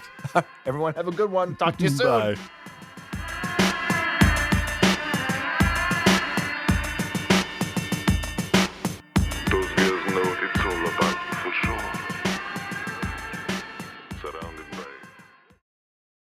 Everyone have a good one. Talk to you soon. Bye.